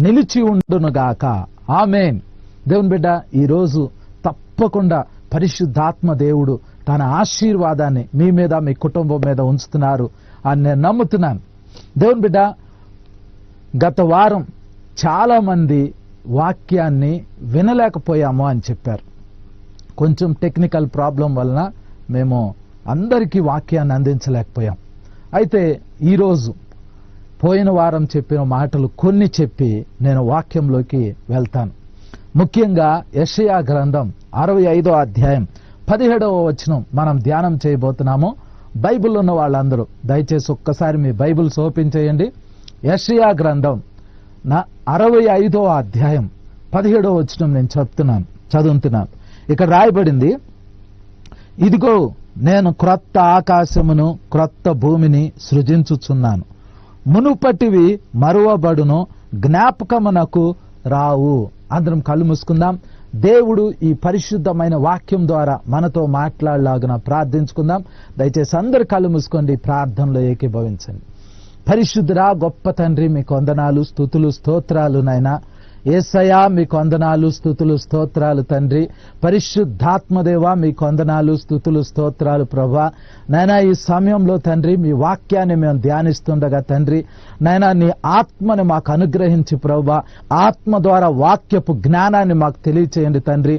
నిలిచి ఉండునుగాక. ఆమేన్. దేవుని బిడ్డ, ఈరోజు తప్పకుండా పరిశుద్ధాత్మ దేవుడు తన ఆశీర్వాదాన్ని మీ మీద, మీ కుటుంబం మీద ఉంచుతున్నారు అని నేను నమ్ముతున్నాను. దేవుని బిడ్డ, గత వారం చాలా మంది వాక్యాన్ని వినలేకపోయాము అని చెప్పారు. కొంచెం టెక్నికల్ ప్రాబ్లం వలన మేము అందరికీ వాక్యాన్ని అందించలేకపోయాం. అయితే ఈరోజు పోయిన వారం చెప్పిన మాటలు కొన్ని చెప్పి నేను వాక్యంలోకి వెళ్తాను. ముఖ్యంగా యెషయా గ్రంథం 65వ అధ్యాయం 17వ వచనం మనం ధ్యానం చేయబోతున్నాము. బైబిల్ ఉన్న వాళ్ళందరూ దయచేసి ఒక్కసారి మీ బైబిల్స్ ఓపెన్ చేయండి. యెషయా గ్రంథం 65వ అధ్యాయం 17వ వచనం నేను చదువుతున్నాను. ఇక్కడ రాయబడింది, ఇదిగో నేను క్రొత్త ఆకాశమును క్రొత్త భూమిని సృజించుచున్నాను, మునుపటివి మరువబడును, జ్ఞాపకమునకు రావు. అందరం కళ్ళు మూసుకుందాం. దేవుడు ఈ పరిశుద్ధమైన వాక్యం ద్వారా మనతో మాట్లాడలాగున ప్రార్థించుకుందాం. దయచేసి అందరు కళ్ళు మూసుకోండి, ప్రార్థనలో ఏకీభవించండి. పరిశుద్ధుడా, గొప్ప తండ్రి, మీకు వందనాలు, స్తుతులు, స్తోత్రాలు నాయనా. యేసయ్యా, మీకు వందనాలు, స్తుతులు, స్తోత్రాలు తండ్రి. పరిశుద్ధాత్మదేవా, మీకు వందనాలు, స్తుతులు, స్తోత్రాలు ప్రభా. నాయనా, ఈ సమయంలో తండ్రి మీ వాక్యాన్ని మేము ధ్యానిస్తుండగా తండ్రి నాయనా, నీ ఆత్మని మాకు అనుగ్రహించి ప్రభా, ఆత్మ ద్వారా వాక్యపు జ్ఞానాన్ని మాకు తెలియచేయండి తండ్రి.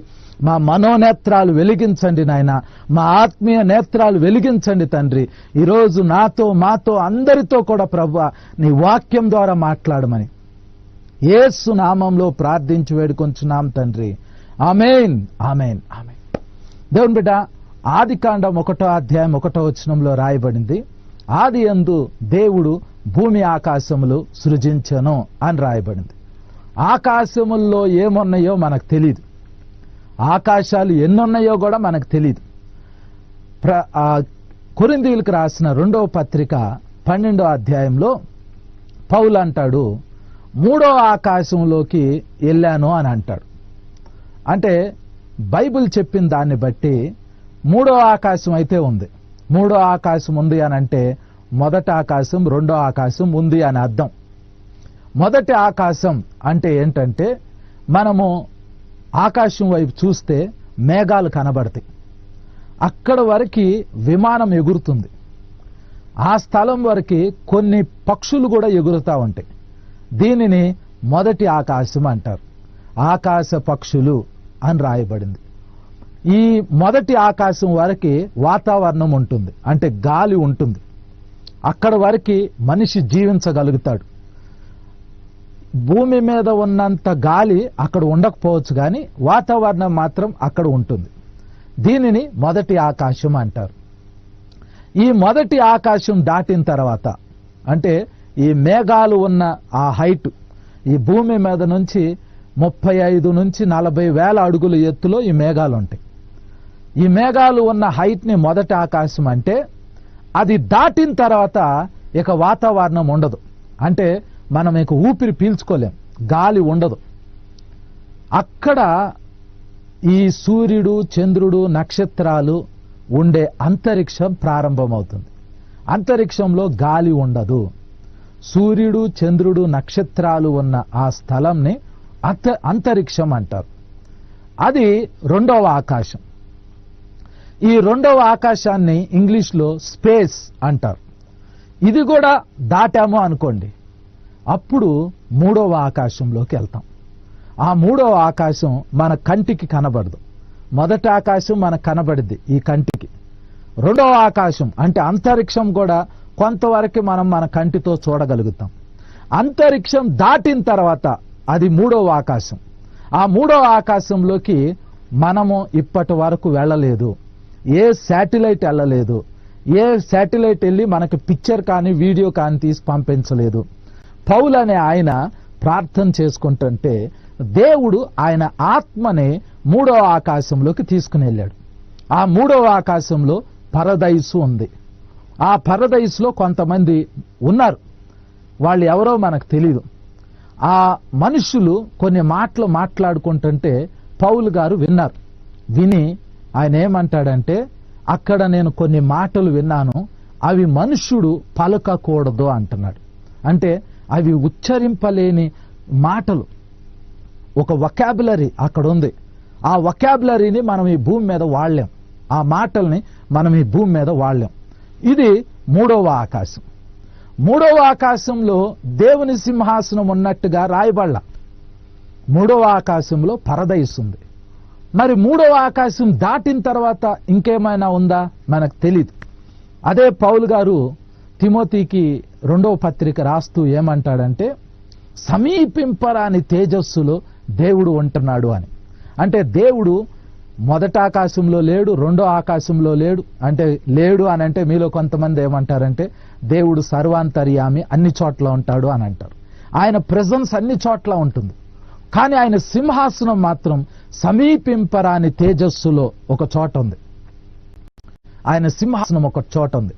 మా మనోనేత్రాలు వెలిగించండి నాయన, మా ఆత్మీయ నేత్రాలు వెలిగించండి తండ్రి. ఈరోజు నాతో, మాతో, అందరితో కూడా ప్రభువా నీ వాక్యం ద్వారా మాట్లాడమని యేసు నామంలో ప్రార్థించి వేడుకొంచున్నాం తండ్రి. ఆమేన్, ఆమేన్, ఆమేన్. దేవుని బిడ్డ, ఆదికాండం 1వ అధ్యాయం 1వ వచనంలో రాయబడింది, ఆది యందు దేవుడు భూమి ఆకాశములు సృజించెను అని రాయబడింది. ఆకాశముల్లో ఏమున్నాయో మనకు తెలియదు, ఆకాశాలు ఎన్నున్నాయో కూడా మనకు తెలియదు. కొరింథీయులకు రాసిన 2వ పత్రిక 12వ అధ్యాయంలో పౌలు అంటాడు, 3వ ఆకాశంలోకి వెళ్ళాను అని అంటాడు. అంటే బైబిల్ చెప్పిన దాన్ని బట్టి 3వ ఆకాశం అయితే ఉంది. 3వ ఆకాశం ఉంది అని అంటే మొదటి ఆకాశం, 2వ ఆకాశం ఉంది అని అర్థం. మొదటి ఆకాశం అంటే ఏంటంటే, మనము ఆకాశం వైపు చూస్తే మేఘాలు కనబడతాయి, అక్కడ వరకు విమానం ఎగురుతుంది. ఆ స్థలం వరకు కొన్ని పక్షులు కూడా ఎగురుతూ ఉంటాయి. దీనిని మొదటి ఆకాశం అంటారు. ఆకాశ పక్షులు అని రాయబడింది. ఈ మొదటి ఆకాశం వరకు వాతావరణం ఉంటుంది, అంటే గాలి ఉంటుంది. అక్కడ వరకు మనిషి జీవించగలుగుతాడు. భూమి మీద ఉన్నంత గాలి అక్కడ ఉండకపోవచ్చు, కానీ వాతావరణం మాత్రం అక్కడ ఉంటుంది. దీనిని మొదటి ఆకాశం అంటారు. ఈ మొదటి ఆకాశం దాటిన తర్వాత, అంటే ఈ మేఘాలు ఉన్న ఆ హైట్, ఈ భూమి మీద నుంచి 35 నుంచి 40 వేల అడుగుల ఎత్తులో ఈ మేఘాలు ఉంటాయి. ఈ మేఘాలు ఉన్న హైట్ ని మొదటి ఆకాశం అంటే, అది దాటిన తర్వాత ఇక వాతావరణం ఉండదు. అంటే మనం ఇక ఊపిరి పీల్చుకోలేం, గాలి ఉండదు. అక్కడ ఈ సూర్యుడు, చంద్రుడు, నక్షత్రాలు ఉండే అంతరిక్షం ప్రారంభమవుతుంది. అంతరిక్షంలో గాలి ఉండదు. సూర్యుడు, చంద్రుడు, నక్షత్రాలు ఉన్న ఆ స్థలంని అంతరిక్షం అంటారు. అది 2వ ఆకాశం. ఈ 2వ ఆకాశాన్ని ఇంగ్లీష్లో స్పేస్ అంటారు. ఇది కూడా దాటాము అనుకోండి, అప్పుడు 3వ ఆకాశంలోకి వెళ్తాం. ఆ 3వ ఆకాశం మన కంటికి కనబడదు. మొదటి ఆకాశం మనకు కనబడిద్ది ఈ కంటికి. 2వ ఆకాశం అంటే అంతరిక్షం కూడా కొంతవరకు మనం మన కంటితో చూడగలుగుతాం. అంతరిక్షం దాటిన తర్వాత అది 3వ ఆకాశం. ఆ 3వ ఆకాశంలోకి మనము ఇప్పటి వరకు వెళ్ళలేదు. ఏ శాటిలైట్ వెళ్ళలేదు. ఏ శాటిలైట్ వెళ్ళి మనకి పిక్చర్ కానీ వీడియో కానీ తీసి పంపించలేదు. పౌలు అనే ఆయన ప్రార్థన చేసుకుంటుంటే దేవుడు ఆయన ఆత్మని 3వ ఆకాశంలోకి తీసుకుని వెళ్ళాడు. ఆ 3వ ఆకాశంలో పరదైసు ఉంది. ఆ పరదైసులో కొంతమంది ఉన్నారు, వాళ్ళు ఎవరో మనకు తెలియదు. ఆ మనుషులు కొన్ని మాటలు మాట్లాడుకుంటుంటే పౌలు గారు విన్నారు. విని ఆయన ఏమంటాడంటే, అక్కడ నేను కొన్ని మాటలు విన్నాను, అవి మనుష్యుడు పలకకూడదు అంటున్నాడు. అంటే అవి ఉచ్చరింపలేని మాటలు, ఒక వొకాబులరీ అక్కడ ఉంది. ఆ వొకాబులరీని మనం ఈ భూమి మీద వాడలేం. ఆ మాటల్ని మనం ఈ భూమి మీద వాడలేం. ఇది మూడవ ఆకాశం. మూడవ ఆకాశంలో దేవుని సింహాసనం ఉన్నట్టుగా రాయబడ్ల. మూడవ ఆకాశంలో పరదైస్ ఉంది. మరి మూడవ ఆకాశం దాటిన తర్వాత ఇంకేమైనా ఉందా మనకు తెలీదు. అదే పౌలు గారు తిమోతికి 2వ పత్రిక రాస్తూ ఏమంటాడంటే, సమీపింపరాని తేజస్సులో దేవుడు ఉంటున్నాడు అని. అంటే దేవుడు మొదటి ఆకాశంలో లేడు, రెండో ఆకాశంలో లేడు. అంటే లేడు అని అంటే మీలో కొంతమంది ఏమంటారంటే దేవుడు సర్వాంతర్యామి, అన్ని చోట్ల ఉంటాడు అని అంటారు. ఆయన ప్రెజెన్స్ అన్ని చోట్ల ఉంటుంది. కానీ ఆయన సింహాసనం మాత్రం సమీపింపరాని తేజస్సులో ఒక చోట ఉంది. ఆయన సింహాసనం ఒక చోట ఉంది.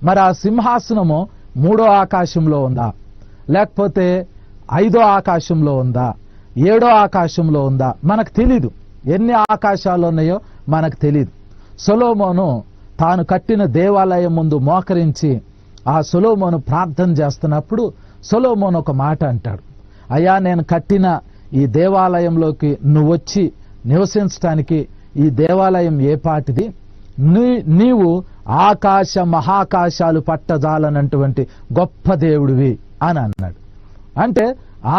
మరి ఆ సింహాసనము 3వ ఆకాశంలో ఉందా, లేకపోతే 5వ ఆకాశంలో ఉందా, 7వ ఆకాశంలో ఉందా మనకు తెలీదు. ఎన్ని ఆకాశాలు ఉన్నాయో మనకు తెలీదు. సొలొమోను తాను కట్టిన దేవాలయం ముందు మోకరించి ఆ సొలొమోను ప్రార్థన చేస్తున్నప్పుడు సొలొమోను ఒక మాట అంటాడు, అయ్యా నేను కట్టిన ఈ దేవాలయంలోకి నువ్వు వచ్చి నివసించడానికి ఈ దేవాలయం ఏ పాటిది, నీవు ఆకాశ మహాకాశాలు పట్టజాలనటువంటి గొప్ప దేవుడివి అని అన్నాడు. అంటే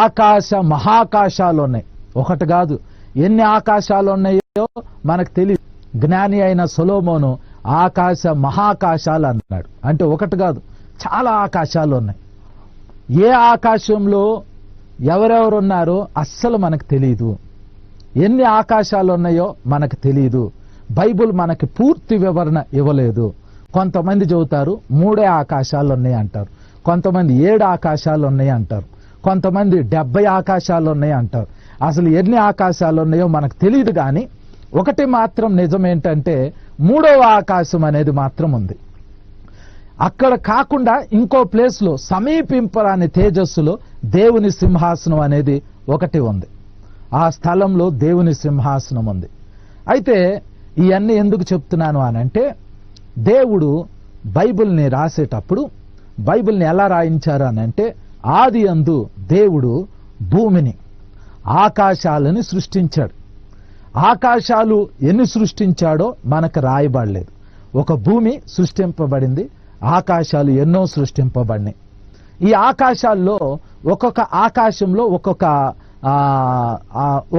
ఆకాశ మహాకాశాలు ఉన్నాయి, ఒకటి కాదు. ఎన్ని ఆకాశాలు ఉన్నాయో మనకు తెలియదు. జ్ఞాని అయిన సొలొమోను ఆకాశ మహాకాశాలు అన్నాడు. అంటే ఒకటి కాదు, చాలా ఆకాశాలు ఉన్నాయి. ఏ ఆకాశంలో ఎవరెవరున్నారో అస్సలు మనకు తెలియదు. ఎన్ని ఆకాశాలు ఉన్నాయో మనకు తెలియదు. బైబుల్ మనకి పూర్తి వివరణ ఇవ్వలేదు. కొంతమంది చెబుతారు 3 ఆకాశాలు ఉన్నాయి అంటారు, కొంతమంది 7 ఆకాశాలు ఉన్నాయి అంటారు, కొంతమంది 70 ఆకాశాలు ఉన్నాయి అంటారు. అసలు ఎన్ని ఆకాశాలు ఉన్నాయో మనకు తెలియదు. కానీ ఒకటి మాత్రం నిజమేంటంటే 3వ ఆకాశం అనేది మాత్రం ఉంది. అక్కడ కాకుండా ఇంకో ప్లేస్ లో సమీపింపరాని తేజస్సులో దేవుని సింహాసనం అనేది ఒకటి ఉంది. ఆ స్థలంలో దేవుని సింహాసనం ఉంది. అయితే ఇవన్నీ ఎందుకు చెప్తున్నాను అనంటే, దేవుడు బైబిల్ని రాసేటప్పుడు బైబిల్ని ఎలా రాయించారు అనంటే, ఆది యందు దేవుడు భూమిని ఆకాశాలని సృష్టించాడు. ఆకాశాలు ఎన్ని సృష్టించాడో మనకు రాయబడలేదు. ఒక భూమి సృష్టింపబడింది, ఆకాశాలు ఎన్నో సృష్టింపబడినాయి. ఈ ఆకాశాల్లో ఒక్కొక్క ఆకాశంలో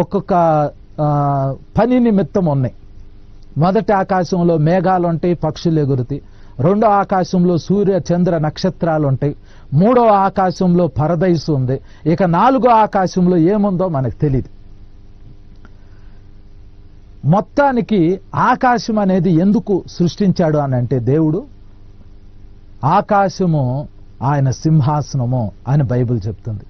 ఒక్కొక్క పని నిమిత్తం ఉన్నాయి. మొదటి ఆకాశంలో మేఘాలు ఉంటాయి, పక్షులు ఎగురుతాయి. రెండో ఆకాశంలో సూర్య చంద్ర నక్షత్రాలు ఉంటాయి. 3వ ఆకాశంలో పరదైసు ఉంది. ఇక 4వ ఆకాశంలో ఏముందో మనకు తెలియదు. మొత్తానికి ఆకాశం అనేది ఎందుకు సృష్టించాడు అని అంటే, దేవుడు ఆకాశము ఆయన సింహాసనము అని బైబిల్ చెప్తుంది.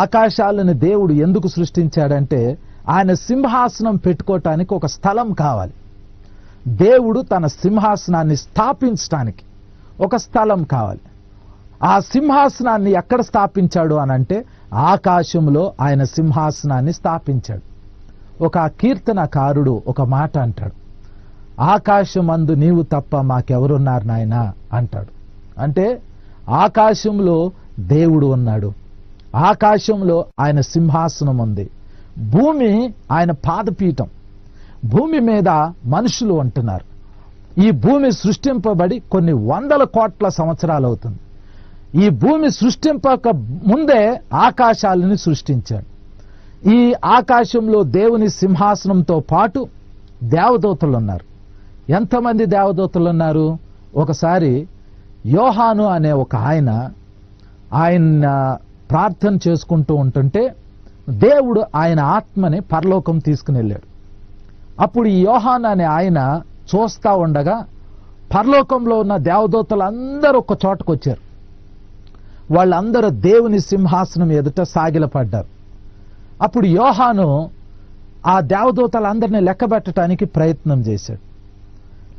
ఆకాశాలను దేవుడు ఎందుకు సృష్టించాడంటే, ఆయన సింహాసనం పెట్టుకోవటానికి ఒక స్థలం కావాలి. దేవుడు తన సింహాసనాన్ని స్థాపించడానికి ఒక స్థలం కావాలి. ఆ సింహాసనాన్ని ఎక్కడ స్థాపించాడు అనంటే, ఆకాశంలో ఆయన సింహాసనాన్ని స్థాపించాడు. ఒక కీర్తనకారుడు ఒక మాట అంటాడు, ఆకాశమందు నీవు తప్ప మాకెవరున్నారు నాయనా అంటాడు. అంటే ఆకాశంలో దేవుడు ఉన్నాడు, ఆకాశంలో ఆయన సింహాసనం ఉంది. భూమి ఆయన పాదపీఠం. భూమి మీద మనుషులు ఉంటున్నారు. ఈ భూమి సృష్టింపబడి కొన్ని 100 కోట్ల సంవత్సరాలు అవుతుంది. ఈ భూమి సృష్టింపక ముందే ఆకాశాలని సృష్టించాడు. ఈ ఆకాశంలో దేవుని సింహాసనంతో పాటు దేవదూతలు ఉన్నారు. ఎంతమంది దేవదూతలు ఉన్నారు? ఒకసారి యోహాను అనే ఒక ఆయన ప్రార్థన చేసుకుంటూ ఉంటుంటే దేవుడు ఆయన ఆత్మని పరలోకం తీసుకుని వెళ్ళాడు. అప్పుడు ఈ యోహాను అనే ఆయన చూస్తా ఉండగా పరలోకంలో ఉన్న దేవదూతలు అందరూ ఒక చోటకు వచ్చారు. వాళ్ళందరూ దేవుని సింహాసనం ఎదుట సాగిలపడ్డారు. అప్పుడు యోహాను ఆ దేవదూతలందరినీ లెక్క పెట్టడానికి ప్రయత్నం చేశాడు.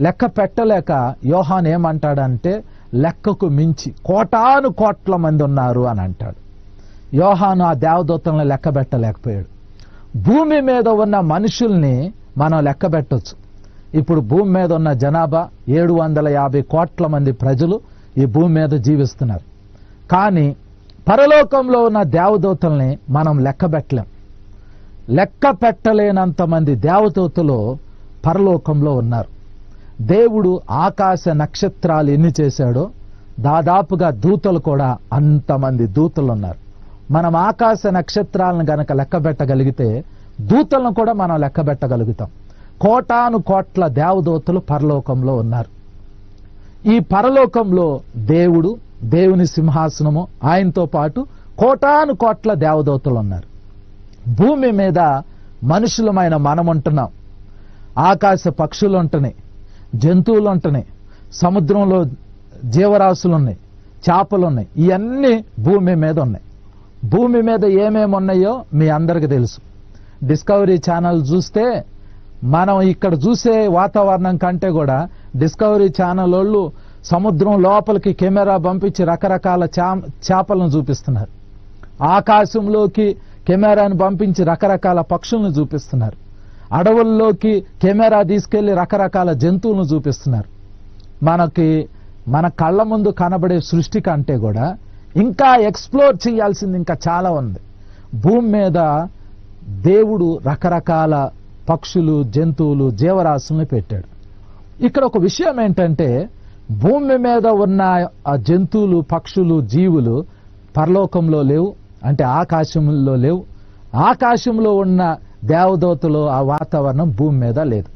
లెక్క పెట్టలేక యోహాను ఏమంటాడంటే, లెక్కకు మించి 1,000,000 కోట్ల మంది ఉన్నారు అని అంటాడు. యోహాను ఆ దేవదూతలను లెక్క పెట్టలేకపోయాడు. భూమి మీద ఉన్న మనుషుల్ని మనం లెక్క పెట్టొచ్చు. ఇప్పుడు భూమి మీద ఉన్న జనాభా 750 కోట్ల మంది ప్రజలు ఈ భూమి మీద జీవిస్తున్నారు. కానీ పరలోకంలో ఉన్న దేవదూతల్ని మనం లెక్క పెట్టలేనంత మంది దేవదూతలు పరలోకంలో ఉన్నారు. దేవుడు ఆకాశ నక్షత్రాలు ఎన్ని చేశాడో దాదాపుగా దూతలు కూడా అంతమంది దూతలు ఉన్నారు. మనం ఆకాశ నక్షత్రాలను గనక లెక్క పెట్టగలిగితే దూతలను కూడా మనం లెక్క పెట్టగలుగుతాం. కోటాను కోట్ల దేవదూతలు పరలోకంలో ఉన్నారు. ఈ పరలోకంలో దేవుడు, దేవుని సింహాసనము, ఆయనతో పాటు కోటాను కోట్ల దేవదూతలు ఉన్నారు. భూమి మీద మనుషులమైన మనం ఉంటున్నాం. ఆకాశ పక్షులు ఉంటున్నాయి, జంతువులు ఉంటున్నాయి, సముద్రంలో జీవరాశులున్నాయి, చేపలున్నాయి. ఇవన్నీ భూమి మీద ఉన్నాయి. భూమి మీద ఏమేమి ఉన్నాయో మీ అందరికీ తెలుసు. డిస్కవరీ ఛానల్ చూస్తే మనం ఇక్కడ చూసే వాతావరణం కంటే కూడా డిస్కవరీ ఛానల్ వాళ్ళు సముద్రం లోపలికి కెమెరా పంపించి రకరకాల చేపలను చూపిస్తున్నారు. ఆకాశంలోకి కెమెరాను పంపించి రకరకాల పక్షులను చూపిస్తున్నారు. అడవుల్లోకి కెమెరా తీసుకెళ్లి రకరకాల జంతువులను చూపిస్తున్నారు. మన కళ్ళ ముందు కనబడే సృష్టి కంటే కూడా ఇంకా ఎక్స్ప్లోర్ చేయాల్సింది ఇంకా చాలా ఉంది. భూమి మీద దేవుడు రకరకాల పక్షులు, జంతువులు, జీవరాశుల్ని పెట్టాడు. ఇక్కడ ఒక విషయం ఏంటంటే, భూమి మీద ఉన్న ఆ జంతువులు, పక్షులు, జీవులు పరలోకంలో లేవు, అంటే ఆకాశంలో లేవు. ఆకాశంలో ఉన్న దేవదూతలు, ఆ వాతావరణం భూమి మీద లేదు.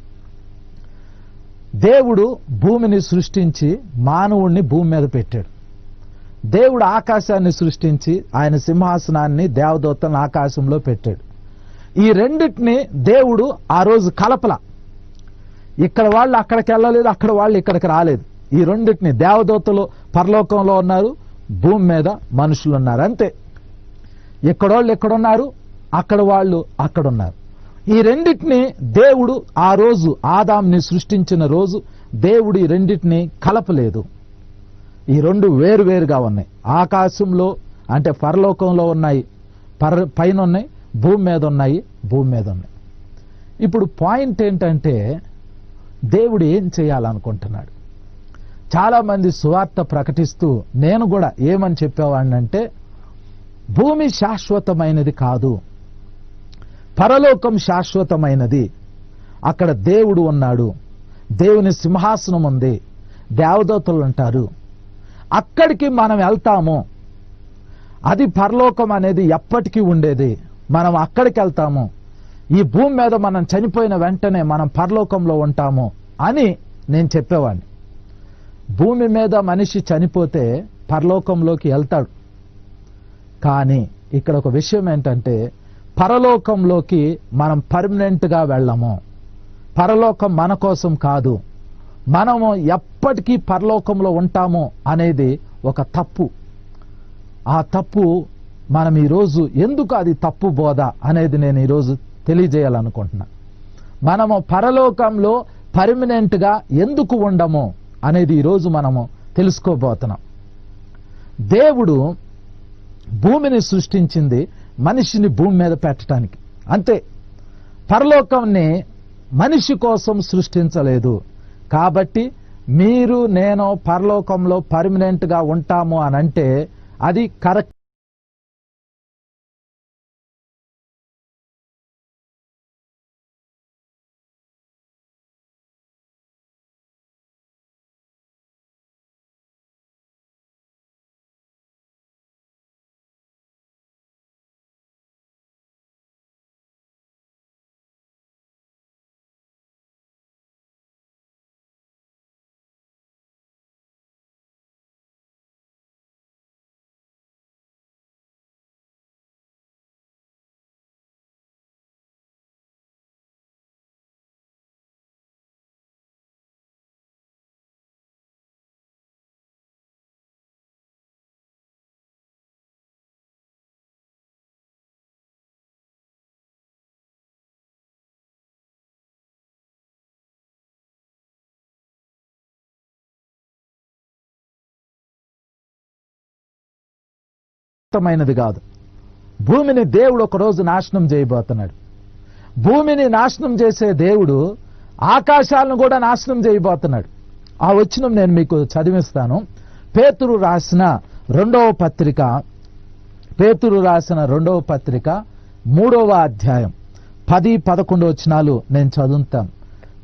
దేవుడు భూమిని సృష్టించి మానవుణ్ణి భూమి మీద పెట్టాడు. దేవుడు ఆకాశాన్ని సృష్టించి ఆయన సింహాసనాన్ని, దేవదూతలను ఆకాశంలో పెట్టాడు. ఈ రెండింటిని దేవుడు ఆ రోజు కలపల. ఇక్కడ వాళ్ళు అక్కడికి వెళ్ళలేదు, అక్కడ వాళ్ళు ఇక్కడికి రాలేదు. ఈ రెండింటిని, దేవదూతలు పరలోకంలో ఉన్నారు, భూమి మీద మనుషులు ఉన్నారు, అంతే. ఇక్కడోళ్ళు ఎక్కడున్నారు, అక్కడ వాళ్ళు అక్కడున్నారు. ఈ రెండింటిని దేవుడు ఆ రోజు ఆదాంని సృష్టించిన రోజు దేవుడు ఈ రెండింటిని కలపలేదు. ఈ రెండు వేరువేరుగా ఉన్నాయి. ఆకాశంలో అంటే పరలోకంలో ఉన్నాయి, పైన ఉన్నాయి, భూమి మీద ఉన్నాయి, భూమి మీద ఉన్నాయి. ఇప్పుడు పాయింట్ ఏంటంటే, దేవుడు ఏం చేయాలనుకుంటున్నాడు? చాలా మంది సువార్త ప్రకటిస్తూ నేను కూడా ఏమని చెప్పేవాడినంటే, భూమి శాశ్వతమైనది కాదు, పరలోకం శాశ్వతమైనది. అక్కడ దేవుడు ఉన్నాడు, దేవుని సింహాసనం ఉంది, దేవదూతలు ఉంటారు. అక్కడికి మనం వెళ్తాము. అది పరలోకం అనేది ఎప్పటికీ ఉండేది. మనం అక్కడికి వెళ్తాము. ఈ భూమి మీద మనం చనిపోయిన వెంటనే మనం పరలోకంలో ఉంటాము అని నేను చెప్పేవాడిని. భూమి మీద మనిషి చనిపోతే పరలోకంలోకి వెళ్తాడు. కానీ ఇక్కడ ఒక విషయం ఏంటంటే, పరలోకంలోకి మనం పర్మనెంట్ గా వెళ్ళము. పరలోకం మన కోసం కాదు, మనము ఎప్పటికీ పరలోకంలో ఉంటాము అనేది ఒక తప్పు. ఆ తప్పు మనం ఈరోజు ఎందుకు అది తప్పు బోధ అనేది నేను ఈరోజు తెలియజేయాలనుకుంటున్నా. మనము పరలోకంలో పర్మనెంట్ గా ఎందుకు ఉండము అనేది ఈరోజు మనము తెలుసుకోబోతున్నాం. దేవుడు భూమిని సృష్టించింది మనిషిని భూమి మీద పెట్టడానికి, అంతే. పరలోకాన్ని మనిషి కోసం సృష్టించలేదు. కాబట్టి మీరు నేను పరలోకంలో పర్మనెంట్ గా ఉంటాము అని అంటే అది కరెక్ట్. కాదు. భూమిని దేవుడు ఒక రోజు నాశనం చేయబోతున్నాడు. భూమిని నాశనం చేసే దేవుడు ఆకాశాలను కూడా నాశనం చేయబోతున్నాడు. ఆ వచనం నేను మీకు చదివిస్తాను. పేతురు రాసిన 2వ పత్రిక పేతురు రాసిన 2వ పత్రిక 3వ అధ్యాయం 10-11 వచనాలు నేను చదువుతాను.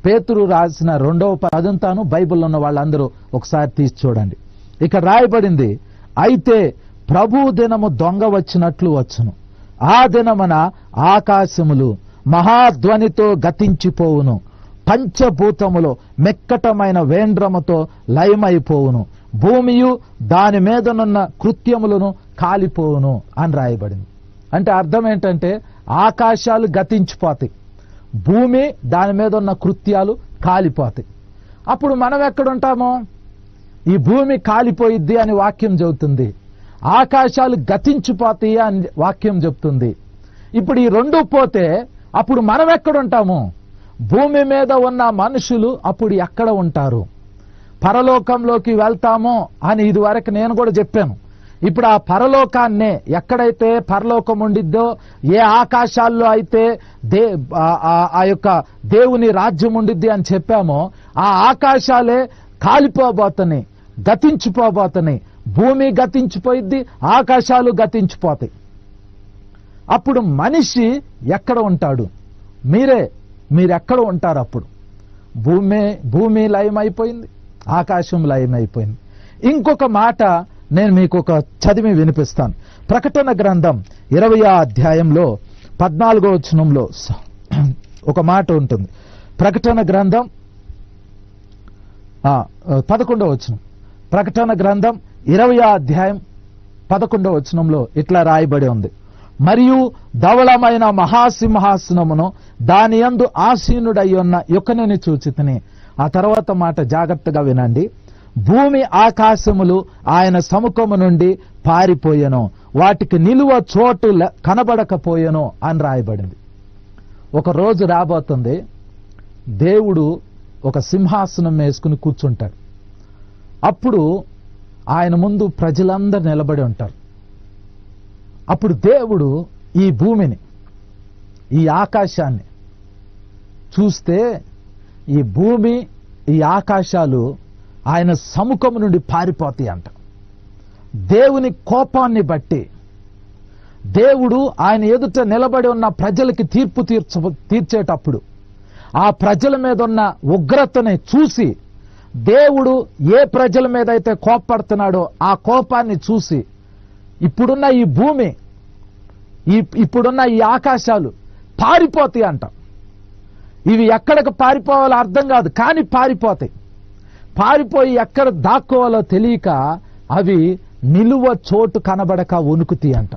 పేతురు రాసిన 2వ చదువుతాను. బైబిల్లో ఉన్న వాళ్ళందరూ ఒకసారి తీసి చూడండి. ఇక్కడ రాయబడింది, అయితే ప్రభు దినము దొంగ వచ్చినట్లు వచ్చును. ఆ దినమున ఆకాశములు మహాధ్వనితో గతించిపోవును, పంచభూతములో మెక్కటమైన వేంద్రముతో లయమైపోవును, భూమియు దాని మీదనున్న కృత్యములను కాలిపోవును అని రాయబడింది. అంటే అర్థం ఏంటంటే ఆకాశాలు గతించిపోతాయి, భూమి దాని మీద ఉన్న కృత్యాలు కాలిపోతాయి. అప్పుడు మనం ఎక్కడుంటామో? ఈ భూమి కాలిపోయిద్ది అని వాక్యం చెబుతుంది, ఆకాశాలు గతించిపోతాయి అని వాక్యం చెప్తుంది. ఇప్పుడు ఈ రెండు పోతే అప్పుడు మనం ఎక్కడుంటాము? భూమి మీద ఉన్న మనుషులు అప్పుడు ఎక్కడ ఉంటారు? పరలోకంలోకి వెళ్తామో అని ఇదివరకు నేను కూడా చెప్పాను. ఇప్పుడు ఆ పరలోకాన్నే, ఎక్కడైతే పరలోకం ఉండిద్దో, ఏ ఆకాశాల్లో అయితే ఆ యొక్క దేవుని రాజ్యం ఉండిద్ది అని చెప్పామో, ఆ ఆకాశాలే కాలిపోబోతున్నాయి, గతించిపోబోతున్నాయి. భూమి గతించిపోయిద్ది, ఆకాశాలు గతించిపోతాయి. అప్పుడు మనిషి ఎక్కడ ఉంటాడు? మీరెక్కడ ఉంటారు? అప్పుడు భూమి లయమైపోయింది, ఆకాశం లయమైపోయింది. ఇంకొక మాట నేను మీకు ఒక చదివి వినిపిస్తాను. ప్రకటన గ్రంథం 20వ అధ్యాయంలో 14వ వచనంలో ఒక మాట ఉంటుంది. ప్రకటన గ్రంథం 11వ వచనం, ప్రకటన గ్రంథం 20వ అధ్యాయం 11వ వచనంలో ఇట్లా రాయబడి ఉంది, మరియు ధవళమైన మహాసింహాసనమును దాని యందు ఆసీనుడై ఉన్న యొక్కనిని చూచితిని. ఆ తర్వాత మాట జాగ్రత్తగా వినండి. భూమి ఆకాశములు ఆయన సముఖము నుండి పారిపోయెను, వాటికి నిలువ చోటు కనబడకపోయెను అని రాయబడింది. ఒక రోజు రాబోతుంది, దేవుడు ఒక సింహాసనం వేసుకుని కూర్చుంటాడు. అప్పుడు ఆయన ముందు ప్రజలందరూ నిలబడి ఉంటారు. అప్పుడు దేవుడు ఈ భూమిని, ఈ ఆకాశాన్ని చూస్తే ఈ భూమి, ఈ ఆకాశాలు ఆయన సముఖం నుండి పారిపోతాయి అంట. దేవుని కోపాన్ని బట్టి దేవుడు ఆయన ఎదుట నిలబడి ఉన్న ప్రజలకి తీర్పు తీర్చేటప్పుడు ఆ ప్రజల మీద ఉన్న ఉగ్రతని చూసి, దేవుడు ఏ ప్రజల మీద అయితే కోపడుతున్నాడో ఆ కోపాన్ని చూసి, ఇప్పుడున్న ఈ భూమి, ఇప్పుడున్న ఈ ఆకాశాలు పారిపోతాయి అంట. ఇవి ఎక్కడికి పారిపోవాలో అర్థం కాదు, కానీ పారిపోతాయి. పారిపోయి ఎక్కడ దాక్కోవాలో తెలియక అవి నిలువ చోటు కనబడక వణుకుతాయి అంట.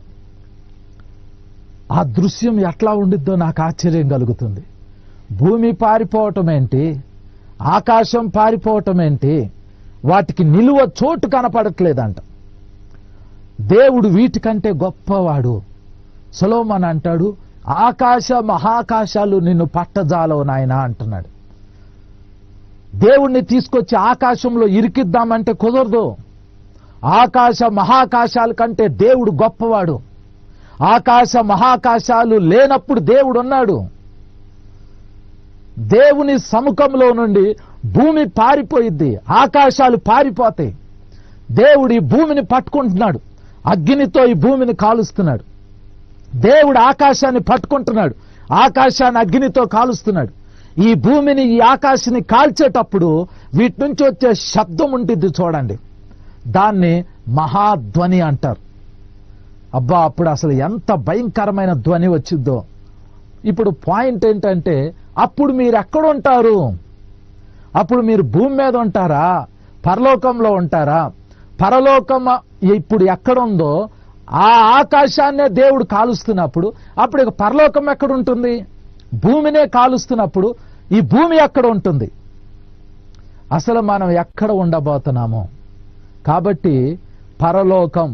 ఆ దృశ్యం ఎట్లా ఉండిద్దో నాకు ఆశ్చర్యం కలుగుతుంది. భూమి పారిపోవటం ఏంటి, ఆకాశం పారిపోవటం ఏంటి, వాటికి నిలువ చోటు కనపడట్లేదంట. దేవుడు వీటికంటే గొప్పవాడు. సొలొమోను అంటాడు, ఆకాశ మహాకాశాలు నిన్ను పట్టజాలవు నాయనా అంటున్నాడు. దేవుణ్ణి తీసుకొచ్చి ఆకాశంలో ఇరికిద్దామంటే కుదరదు. ఆకాశ మహాకాశాల కంటే దేవుడు గొప్పవాడు. ఆకాశ మహాకాశాలు లేనప్పుడు దేవుడు ఉన్నాడు. దేవుని సముఖంలో నుండి భూమి పారిపోయిద్ది, ఆకాశాలు పారిపోతాయి. దేవుడు ఈ భూమిని పట్టుకుంటున్నాడు, అగ్నితో ఈ భూమిని కాలుస్తున్నాడు. దేవుడు ఆకాశాన్ని పట్టుకుంటున్నాడు, ఆకాశాన్ని అగ్నితో కాలుస్తున్నాడు. ఈ భూమిని, ఈ ఆకాశాన్ని కాల్చేటప్పుడు వీటి నుంచి వచ్చే శబ్దం ఉంటుంది చూడండి, దాన్ని మహాధ్వని అంటారు. అబ్బా, అప్పుడు అసలు ఎంత భయంకరమైన ధ్వని వచ్చిద్దో. ఇప్పుడు పాయింట్ ఏంటంటే, అప్పుడు మీరు ఎక్కడ ఉంటారు? అప్పుడు మీరు భూమి మీద ఉంటారా, పరలోకంలో ఉంటారా? పరలోకం ఇప్పుడు ఎక్కడుందో ఆ ఆకాశాన్నే దేవుడు కాలుస్తున్నప్పుడు అప్పుడు ఇక పరలోకం ఎక్కడ ఉంటుంది? భూమినే కాలుస్తున్నప్పుడు ఈ భూమి ఎక్కడ ఉంటుంది? అసలు మనం ఎక్కడ ఉండబోతున్నాము? కాబట్టి పరలోకం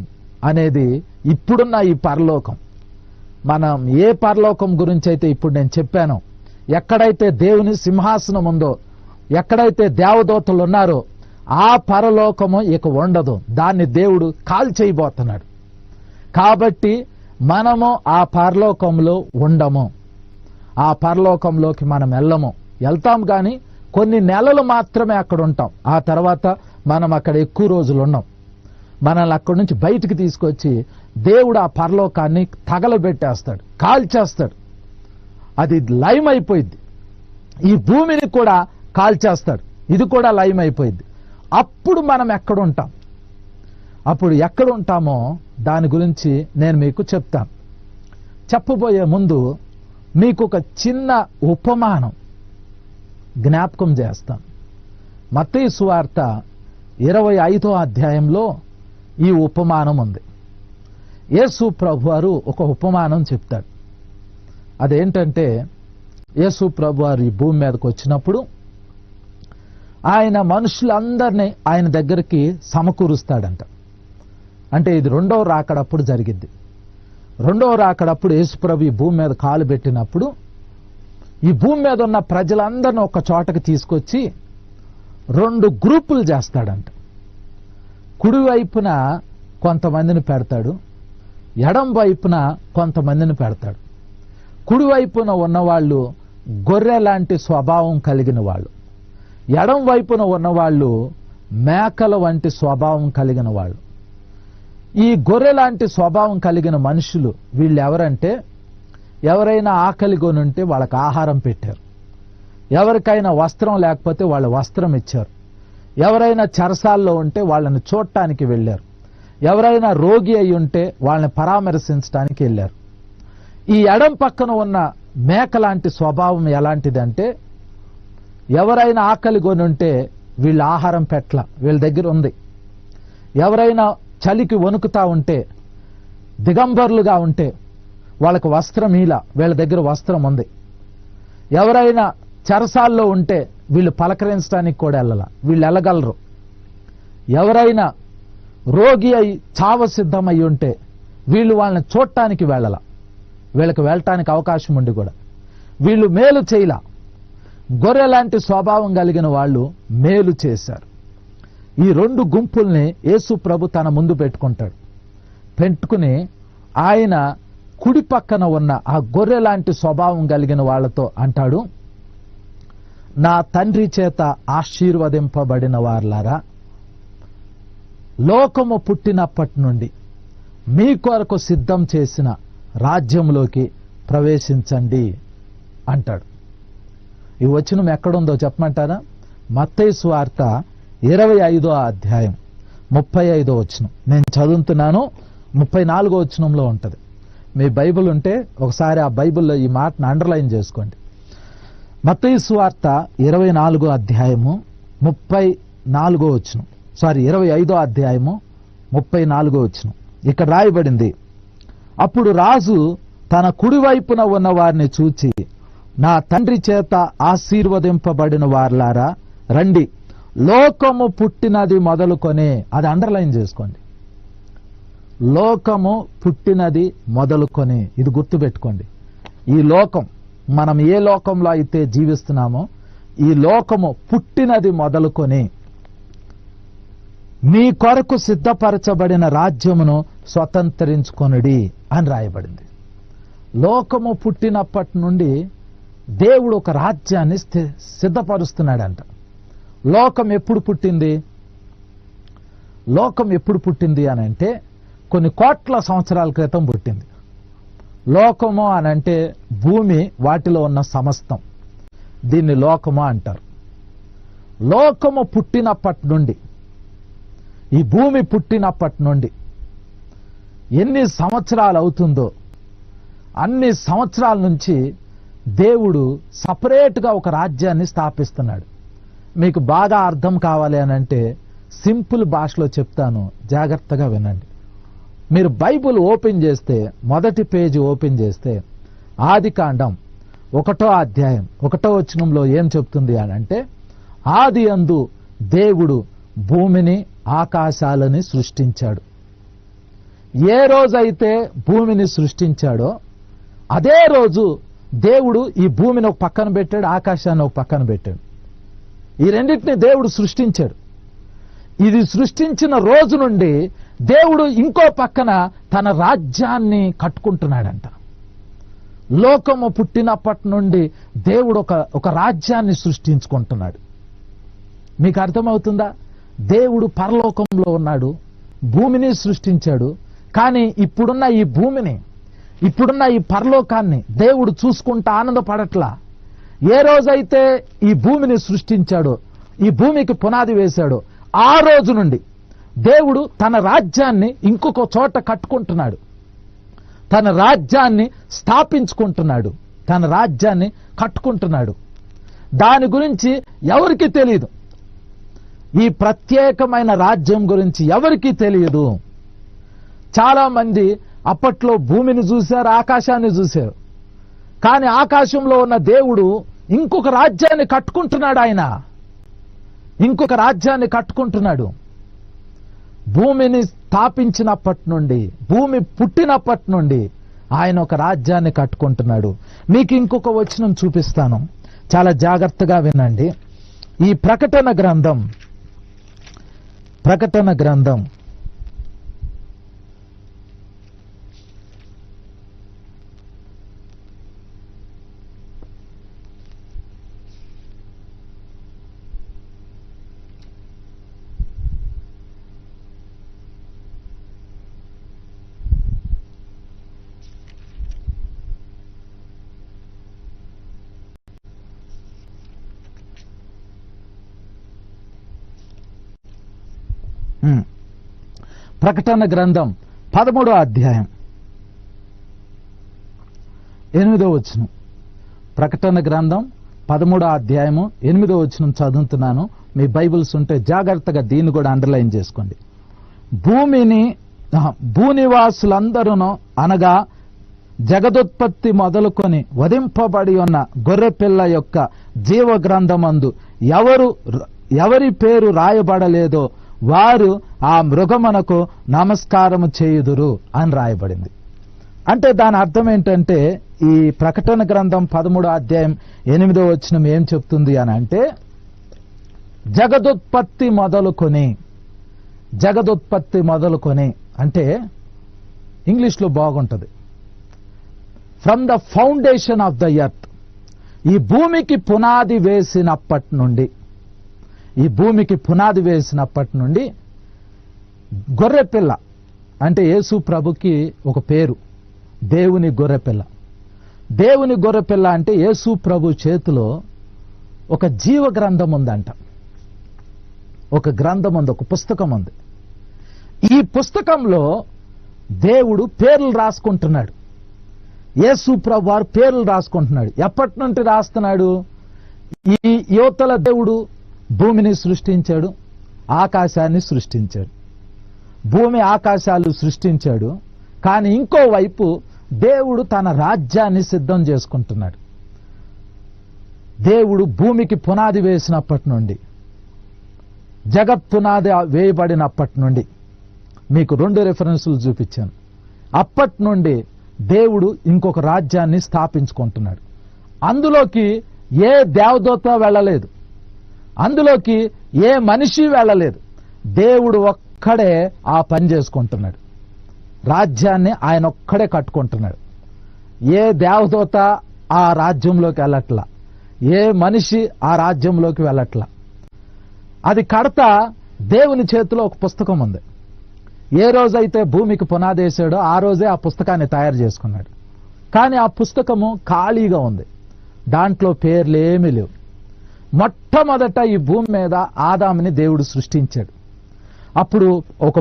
అనేది ఇప్పుడున్న ఈ పరలోకం, మనం ఏ పరలోకం గురించి అయితే ఇప్పుడు నేను చెప్పానో, ఎక్కడైతే దేవుని సింహాసనం ఉందో, ఎక్కడైతే దేవదూతలు ఉన్నారో ఆ పరలోకము ఇక ఉండదు. దాన్ని దేవుడు కాల్చేయబోతున్నాడు. కాబట్టి మనము ఆ పరలోకంలో ఉండము, ఆ పరలోకంలోకి మనం వెళ్తాం కానీ కొన్ని నెలలు మాత్రమే అక్కడ ఉంటాం. ఆ తర్వాత మనం అక్కడ ఎక్కువ రోజులు ఉన్నాం. మనల్ని అక్కడి నుంచి బయటికి తీసుకొచ్చి దేవుడు ఆ పరలోకాన్ని తగలబెట్టేస్తాడు, కాల్చేస్తాడు. అది లైమ్ అయిపోయింది. ఈ భూమిని కూడా కాల్చేస్తాడు, ఇది కూడా లైమ్ అయిపోయింది. అప్పుడు మనం ఎక్కడుంటాం? అప్పుడు ఎక్కడ ఉంటామో దాని గురించి నేను మీకు చెప్తాను. చెప్పబోయే ముందు మీకు ఒక చిన్న ఉపమానం జ్ఞాపకం చేస్తాను. మత్తయి సువార్త 25వ అధ్యాయంలో ఈ ఉపమానం ఉంది. యేసు ప్రభువారు ఒక ఉపమానం చెప్తాడు. అదేంటంటే, యేసు ప్రభువారు ఈ భూమి మీదకి వచ్చినప్పుడు ఆయన మనుషులందరినీ ఆయన దగ్గరికి సమకూరుస్తాడంట. అంటే ఇది రెండవ రాకడప్పుడు జరిగిద్ది. రెండవ రాకడప్పుడు యేసు ప్రభు ఈ భూమి మీద కాలు పెట్టినప్పుడు ఈ భూమి మీద ఉన్న ప్రజలందరినీ ఒక చోటకి తీసుకొచ్చి 2 గ్రూపులు చేస్తాడంట. కుడి వైపున కొంతమందిని పెడతాడు, ఎడం వైపున కొంతమందిని పెడతాడు. కుడి వైపున ఉన్నవాళ్ళు గొర్రె లాంటి స్వభావం కలిగిన వాళ్ళు, ఎడం వైపున ఉన్నవాళ్ళు మేకల వంటి స్వభావం కలిగిన వాళ్ళు. ఈ గొర్రె లాంటి స్వభావం కలిగిన మనుషులు వీళ్ళు ఎవరంటే, ఎవరైనా ఆకలి కొనుంటే వాళ్ళకి ఆహారం పెట్టారు, ఎవరికైనా వస్త్రం లేకపోతే వాళ్ళ వస్త్రం ఇచ్చారు, ఎవరైనా చెరసాల్లో ఉంటే వాళ్ళని చూడటానికి వెళ్ళారు, ఎవరైనా రోగి అయి ఉంటే వాళ్ళని పరామర్శించడానికి వెళ్ళారు. ఈ ఎడం పక్కన ఉన్న మేక లాంటి స్వభావం ఎలాంటిదంటే, ఎవరైనా ఆకలి కొనుంటే వీళ్ళ ఆహారం పెట్ల, వీళ్ళ దగ్గర ఉంది. ఎవరైనా చలికి వణుకుతా ఉంటే, దిగంబరులుగా ఉంటే వాళ్ళకు వస్త్రం ఇలా, వీళ్ళ దగ్గర వస్త్రం ఉంది. ఎవరైనా చెరసాల్లో ఉంటే వీళ్ళు పలకరించడానికి కూడా వెళ్ళాల, వీళ్ళు వెళ్ళగలరు. ఎవరైనా రోగి అయి చావ సిద్ధమై ఉంటే వీళ్ళు వాళ్ళని చూడటానికి వెళ్ళాల, వీళ్ళకి వెళ్ళటానికి అవకాశం ఉండి కూడా వీళ్ళు మేలు చేయలా. గొర్రె లాంటి స్వభావం కలిగిన వాళ్ళు మేలు చేశారు. ఈ 2 గుంపుల్ని యేసు ప్రభు తన ముందు పెట్టుకుని ఆయన కుడి పక్కన ఉన్న ఆ గొర్రె లాంటి స్వభావం కలిగిన వాళ్ళతో అంటాడు, నా తండ్రి చేత ఆశీర్వదింపబడిన వారలారా, లోకము పుట్టినప్పటి నుండి మీ కొరకు సిద్ధం చేసిన రాజ్యంలోకి ప్రవేశించండి అంటాడు. ఈ వచనం ఎక్కడుందో చెప్పమంటారా? మత్తయి సువార్త 25వ అధ్యాయం 35వ వచనం. నేను చదువుతున్నాను, 34వ వచనంలో ఉంటుంది. మీ బైబిల్ ఉంటే ఒకసారి ఆ బైబిల్లో ఈ మాటను అండర్లైన్ చేసుకోండి. మత్తయి సువార్త 24వ అధ్యాయము 34వ వచనం, 25వ అధ్యాయము 34వ వచనం. ఇక్కడ రాయబడింది, అప్పుడు రాజు తన కుడివైపున ఉన్న వారిని చూచి, నా తండ్రి చేత ఆశీర్వదింపబడిన వారలారా రండి, లోకము పుట్టినది మొదలుకొనే. అది అండర్లైన్ చేసుకోండి. లోకము పుట్టినది మొదలుకొనే, ఇది గుర్తుపెట్టుకోండి. ఈ లోకం, మనం ఏ లోకంలో అయితే జీవిస్తున్నామో ఈ లోకము పుట్టినది మొదలుకొని మీ కొరకు సిద్ధపరచబడిన రాజ్యమును స్వతంత్రించుకొనుడి అని రాయబడింది. లోకము పుట్టినప్పటి నుండి దేవుడు ఒక రాజ్యాన్ని సిద్ధపరుస్తున్నాడంట. లోకం ఎప్పుడు పుట్టింది? లోకం ఎప్పుడు పుట్టింది అని అంటే కొన్ని కోట్ల సంవత్సరాల క్రితం పుట్టింది. లోకము అని అంటే భూమి, వాటిలో ఉన్న సమస్తం, దీన్ని లోకము అంటారు. లోకము పుట్టినప్పటి నుండి, ఈ భూమి పుట్టినప్పటి నుండి ఎన్ని సంవత్సరాలు అవుతుందో అన్ని సంవత్సరాల నుంచి దేవుడు సపరేట్గా ఒక రాజ్యాన్ని స్థాపిస్తున్నాడు. మీకు బాగా అర్థం కావాలి అని అంటే సింపుల్ భాషలో చెప్తాను, జాగ్రత్తగా వినండి. మీరు బైబిల్ ఓపెన్ చేస్తే, మొదటి పేజీ ఓపెన్ చేస్తే, ఆదికాండం 1వ అధ్యాయం 1వ వచనంలో ఏం చెప్తుంది అని అంటే, ఆది యందు దేవుడు భూమిని ఆకాశాలని సృష్టించాడు. ఏ రోజైతే భూమిని సృష్టించాడో అదే రోజు దేవుడు ఈ భూమిని ఒక పక్కన పెట్టాడు, ఆకాశాన్ని ఒక పక్కన పెట్టాడు. ఈ రెండింటిని దేవుడు సృష్టించాడు. ఇది సృష్టించిన రోజు నుండి దేవుడు ఇంకో పక్కన తన రాజ్యాన్ని కట్టుకుంటున్నాడంట. లోకము పుట్టినప్పటి నుండి దేవుడు ఒక రాజ్యాన్ని సృష్టించుకుంటున్నాడు. మీకు అర్థమవుతుందా? దేవుడు పరలోకంలో ఉన్నాడు, భూమిని సృష్టించాడు. కానీ ఇప్పుడున్న ఈ భూమిని, ఇప్పుడున్న ఈ పరలోకాన్ని దేవుడు చూసుకుంటా ఆనందపడట్లా. ఏ రోజైతే ఈ భూమిని సృష్టించాడో, ఈ భూమికి పునాది వేశాడో, ఆ రోజు నుండి దేవుడు తన రాజ్యాన్ని ఇంకొక చోట కట్టుకుంటున్నాడు, తన రాజ్యాన్ని స్థాపించుకుంటున్నాడు, తన రాజ్యాన్ని కట్టుకుంటున్నాడు. దాని గురించి ఎవరికీ తెలియదు. ఈ ప్రత్యేకమైన రాజ్యం గురించి ఎవరికీ తెలియదు. చాలా మంది అప్పట్లో భూమిని చూశారు, ఆకాశాన్ని చూశారు. కానీ ఆకాశంలో ఉన్న దేవుడు ఇంకొక రాజ్యాన్ని కట్టుకుంటున్నాడు. ఆయన ఇంకొక రాజ్యాన్ని కట్టుకుంటున్నాడు. భూమిని స్థాపించినప్పటి నుండి, భూమి పుట్టినప్పటి నుండి ఆయన ఒక రాజ్యాన్ని కట్టుకుంటున్నాడు. మీకు ఇంకొక వచనం చూపిస్తాను, చాలా జాగ్రత్తగా వినండి. ఈ ప్రకటన గ్రంథం 13వ అధ్యాయం 8వ వచనం. ప్రకటన గ్రంథం 13వ అధ్యాయము 8వ వచనం చదువుతున్నాను. మీ బైబిల్స్ ఉంటే జాగ్రత్తగా దీన్ని కూడా అండర్లైన్ చేసుకోండి. భూనివాసులందరూ అనగా జగదుత్పత్తి మొదలుకొని వధింపబడి ఉన్న గొర్రెపిల్ల యొక్క జీవ గ్రంథమందు ఎవరి పేరు రాయబడలేదో వారు ఆ మృగమునకు నమస్కారము చేయుదురు అని రాయబడింది. అంటే దాని అర్థం ఏంటంటే, ఈ ప్రకటన గ్రంథం 13వ అధ్యాయం 8వ వచనం ఏం చెప్తుంది అని అంటే, జగదుత్పత్తి మొదలుకొని అంటే ఇంగ్లీష్లో బాగుంటుంది, from the foundation of the earth. ఈ భూమికి పునాది వేసినప్పటి నుండి గొర్రెపిల్ల అంటే యేసు ప్రభుకి ఒక పేరు, దేవుని గొర్రెపిల్ల. దేవుని గొర్రెపిల్ల అంటే యేసు ప్రభు చేతిలో ఒక జీవ గ్రంథం ఉందంట, ఒక గ్రంథం ఉంది, ఒక పుస్తకం ఉంది. ఈ పుస్తకంలో దేవుడు పేర్లు రాసుకుంటున్నాడు. యేసు ప్రభు వారు పేర్లు రాసుకుంటున్నాడు. ఎప్పటి నుండి రాస్తున్నాడు? ఈ యువతల దేవుడు భూమిని సృష్టించాడు, ఆకాశాన్ని సృష్టించాడు, భూమి ఆకాశాలు సృష్టించాడు. కానీ ఇంకోవైపు దేవుడు తన రాజ్యాన్ని సిద్ధం చేసుకుంటున్నాడు. దేవుడు భూమికి పునాది వేసినప్పటి నుండి, జగత్ పునాది వేయబడినప్పటి నుండి, మీకు 2 రెఫరెన్సులు చూపించాను. అప్పటి నుండి దేవుడు ఇంకొక రాజ్యాన్ని స్థాపించుకుంటున్నాడు. అందులోకి ఏ దేవదూత వెళ్ళలేదు, అందులోకి ఏ మనిషి వెళ్ళలేదు. దేవుడు ఒక్కడే ఆ పని చేసుకుంటున్నాడు. రాజ్యాన్ని ఆయన ఒక్కడే కట్టుకుంటున్నాడు. ఏ దేవదూత ఆ రాజ్యంలోకి వెళ్ళట్లా, ఏ మనిషి ఆ రాజ్యంలోకి వెళ్ళట్లా. అది కడతా దేవుని చేతిలో ఒక పుస్తకం ఉంది. ఏ రోజైతే భూమికి పునాదేశాడో ఆ రోజే ఆ పుస్తకాన్ని తయారు చేసుకున్నాడు. కానీ ఆ పుస్తకము ఖాళీగా ఉంది, దాంట్లో పేర్లేమీ లేవు. మొట్టమొదట ఈ భూమి మీద ఆదాముని దేవుడు సృష్టించాడు. అప్పుడు ఒక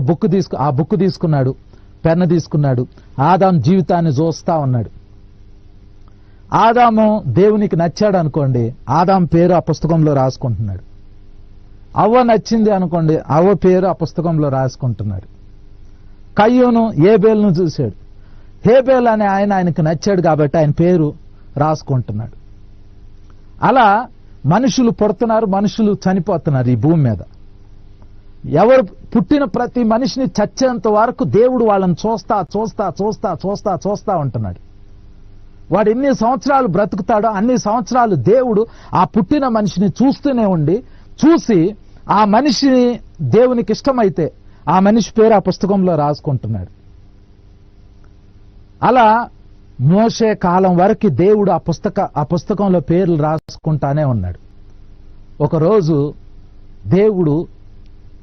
ఆ బుక్ తీసుకున్నాడు, పెన్ను తీసుకున్నాడు, ఆదాము జీవితాన్ని చూస్తా ఉన్నాడు. ఆదాము దేవునికి నచ్చాడు అనుకోండి, ఆదాము పేరు ఆ పుస్తకంలో రాసుకుంటున్నాడు. అవ్వ నచ్చింది అనుకోండి, అవ్వ పేరు ఆ పుస్తకంలో రాసుకుంటున్నాడు. కయ్యూను హేబేలును చూశాడు, హేబేల్ అనే ఆయనకు నచ్చాడు కాబట్టి ఆయన పేరు రాసుకుంటున్నాడు. అలా మనుషులు పుడుతున్నారు, మనుషులు చనిపోతున్నారు ఈ భూమి మీద. ఎవరు పుట్టిన ప్రతి మనిషిని చచ్చేంత వరకు దేవుడు వాళ్ళని చూస్తా ఉంటున్నాడు. వాడు ఎన్ని సంవత్సరాలు బ్రతుకుతాడో అన్ని సంవత్సరాలు దేవుడు ఆ పుట్టిన మనిషిని చూస్తూనే ఉండి, చూసి ఆ మనిషిని దేవునికి ఇష్టమైతే ఆ మనిషి పేరు ఆ పుస్తకంలో రాసుకుంటున్నాడు. అలా మోషే కాలం వరకు దేవుడు ఆ పుస్తకంలో పేర్లు రాసుకుంటానే ఉన్నాడు. ఒకరోజు దేవుడు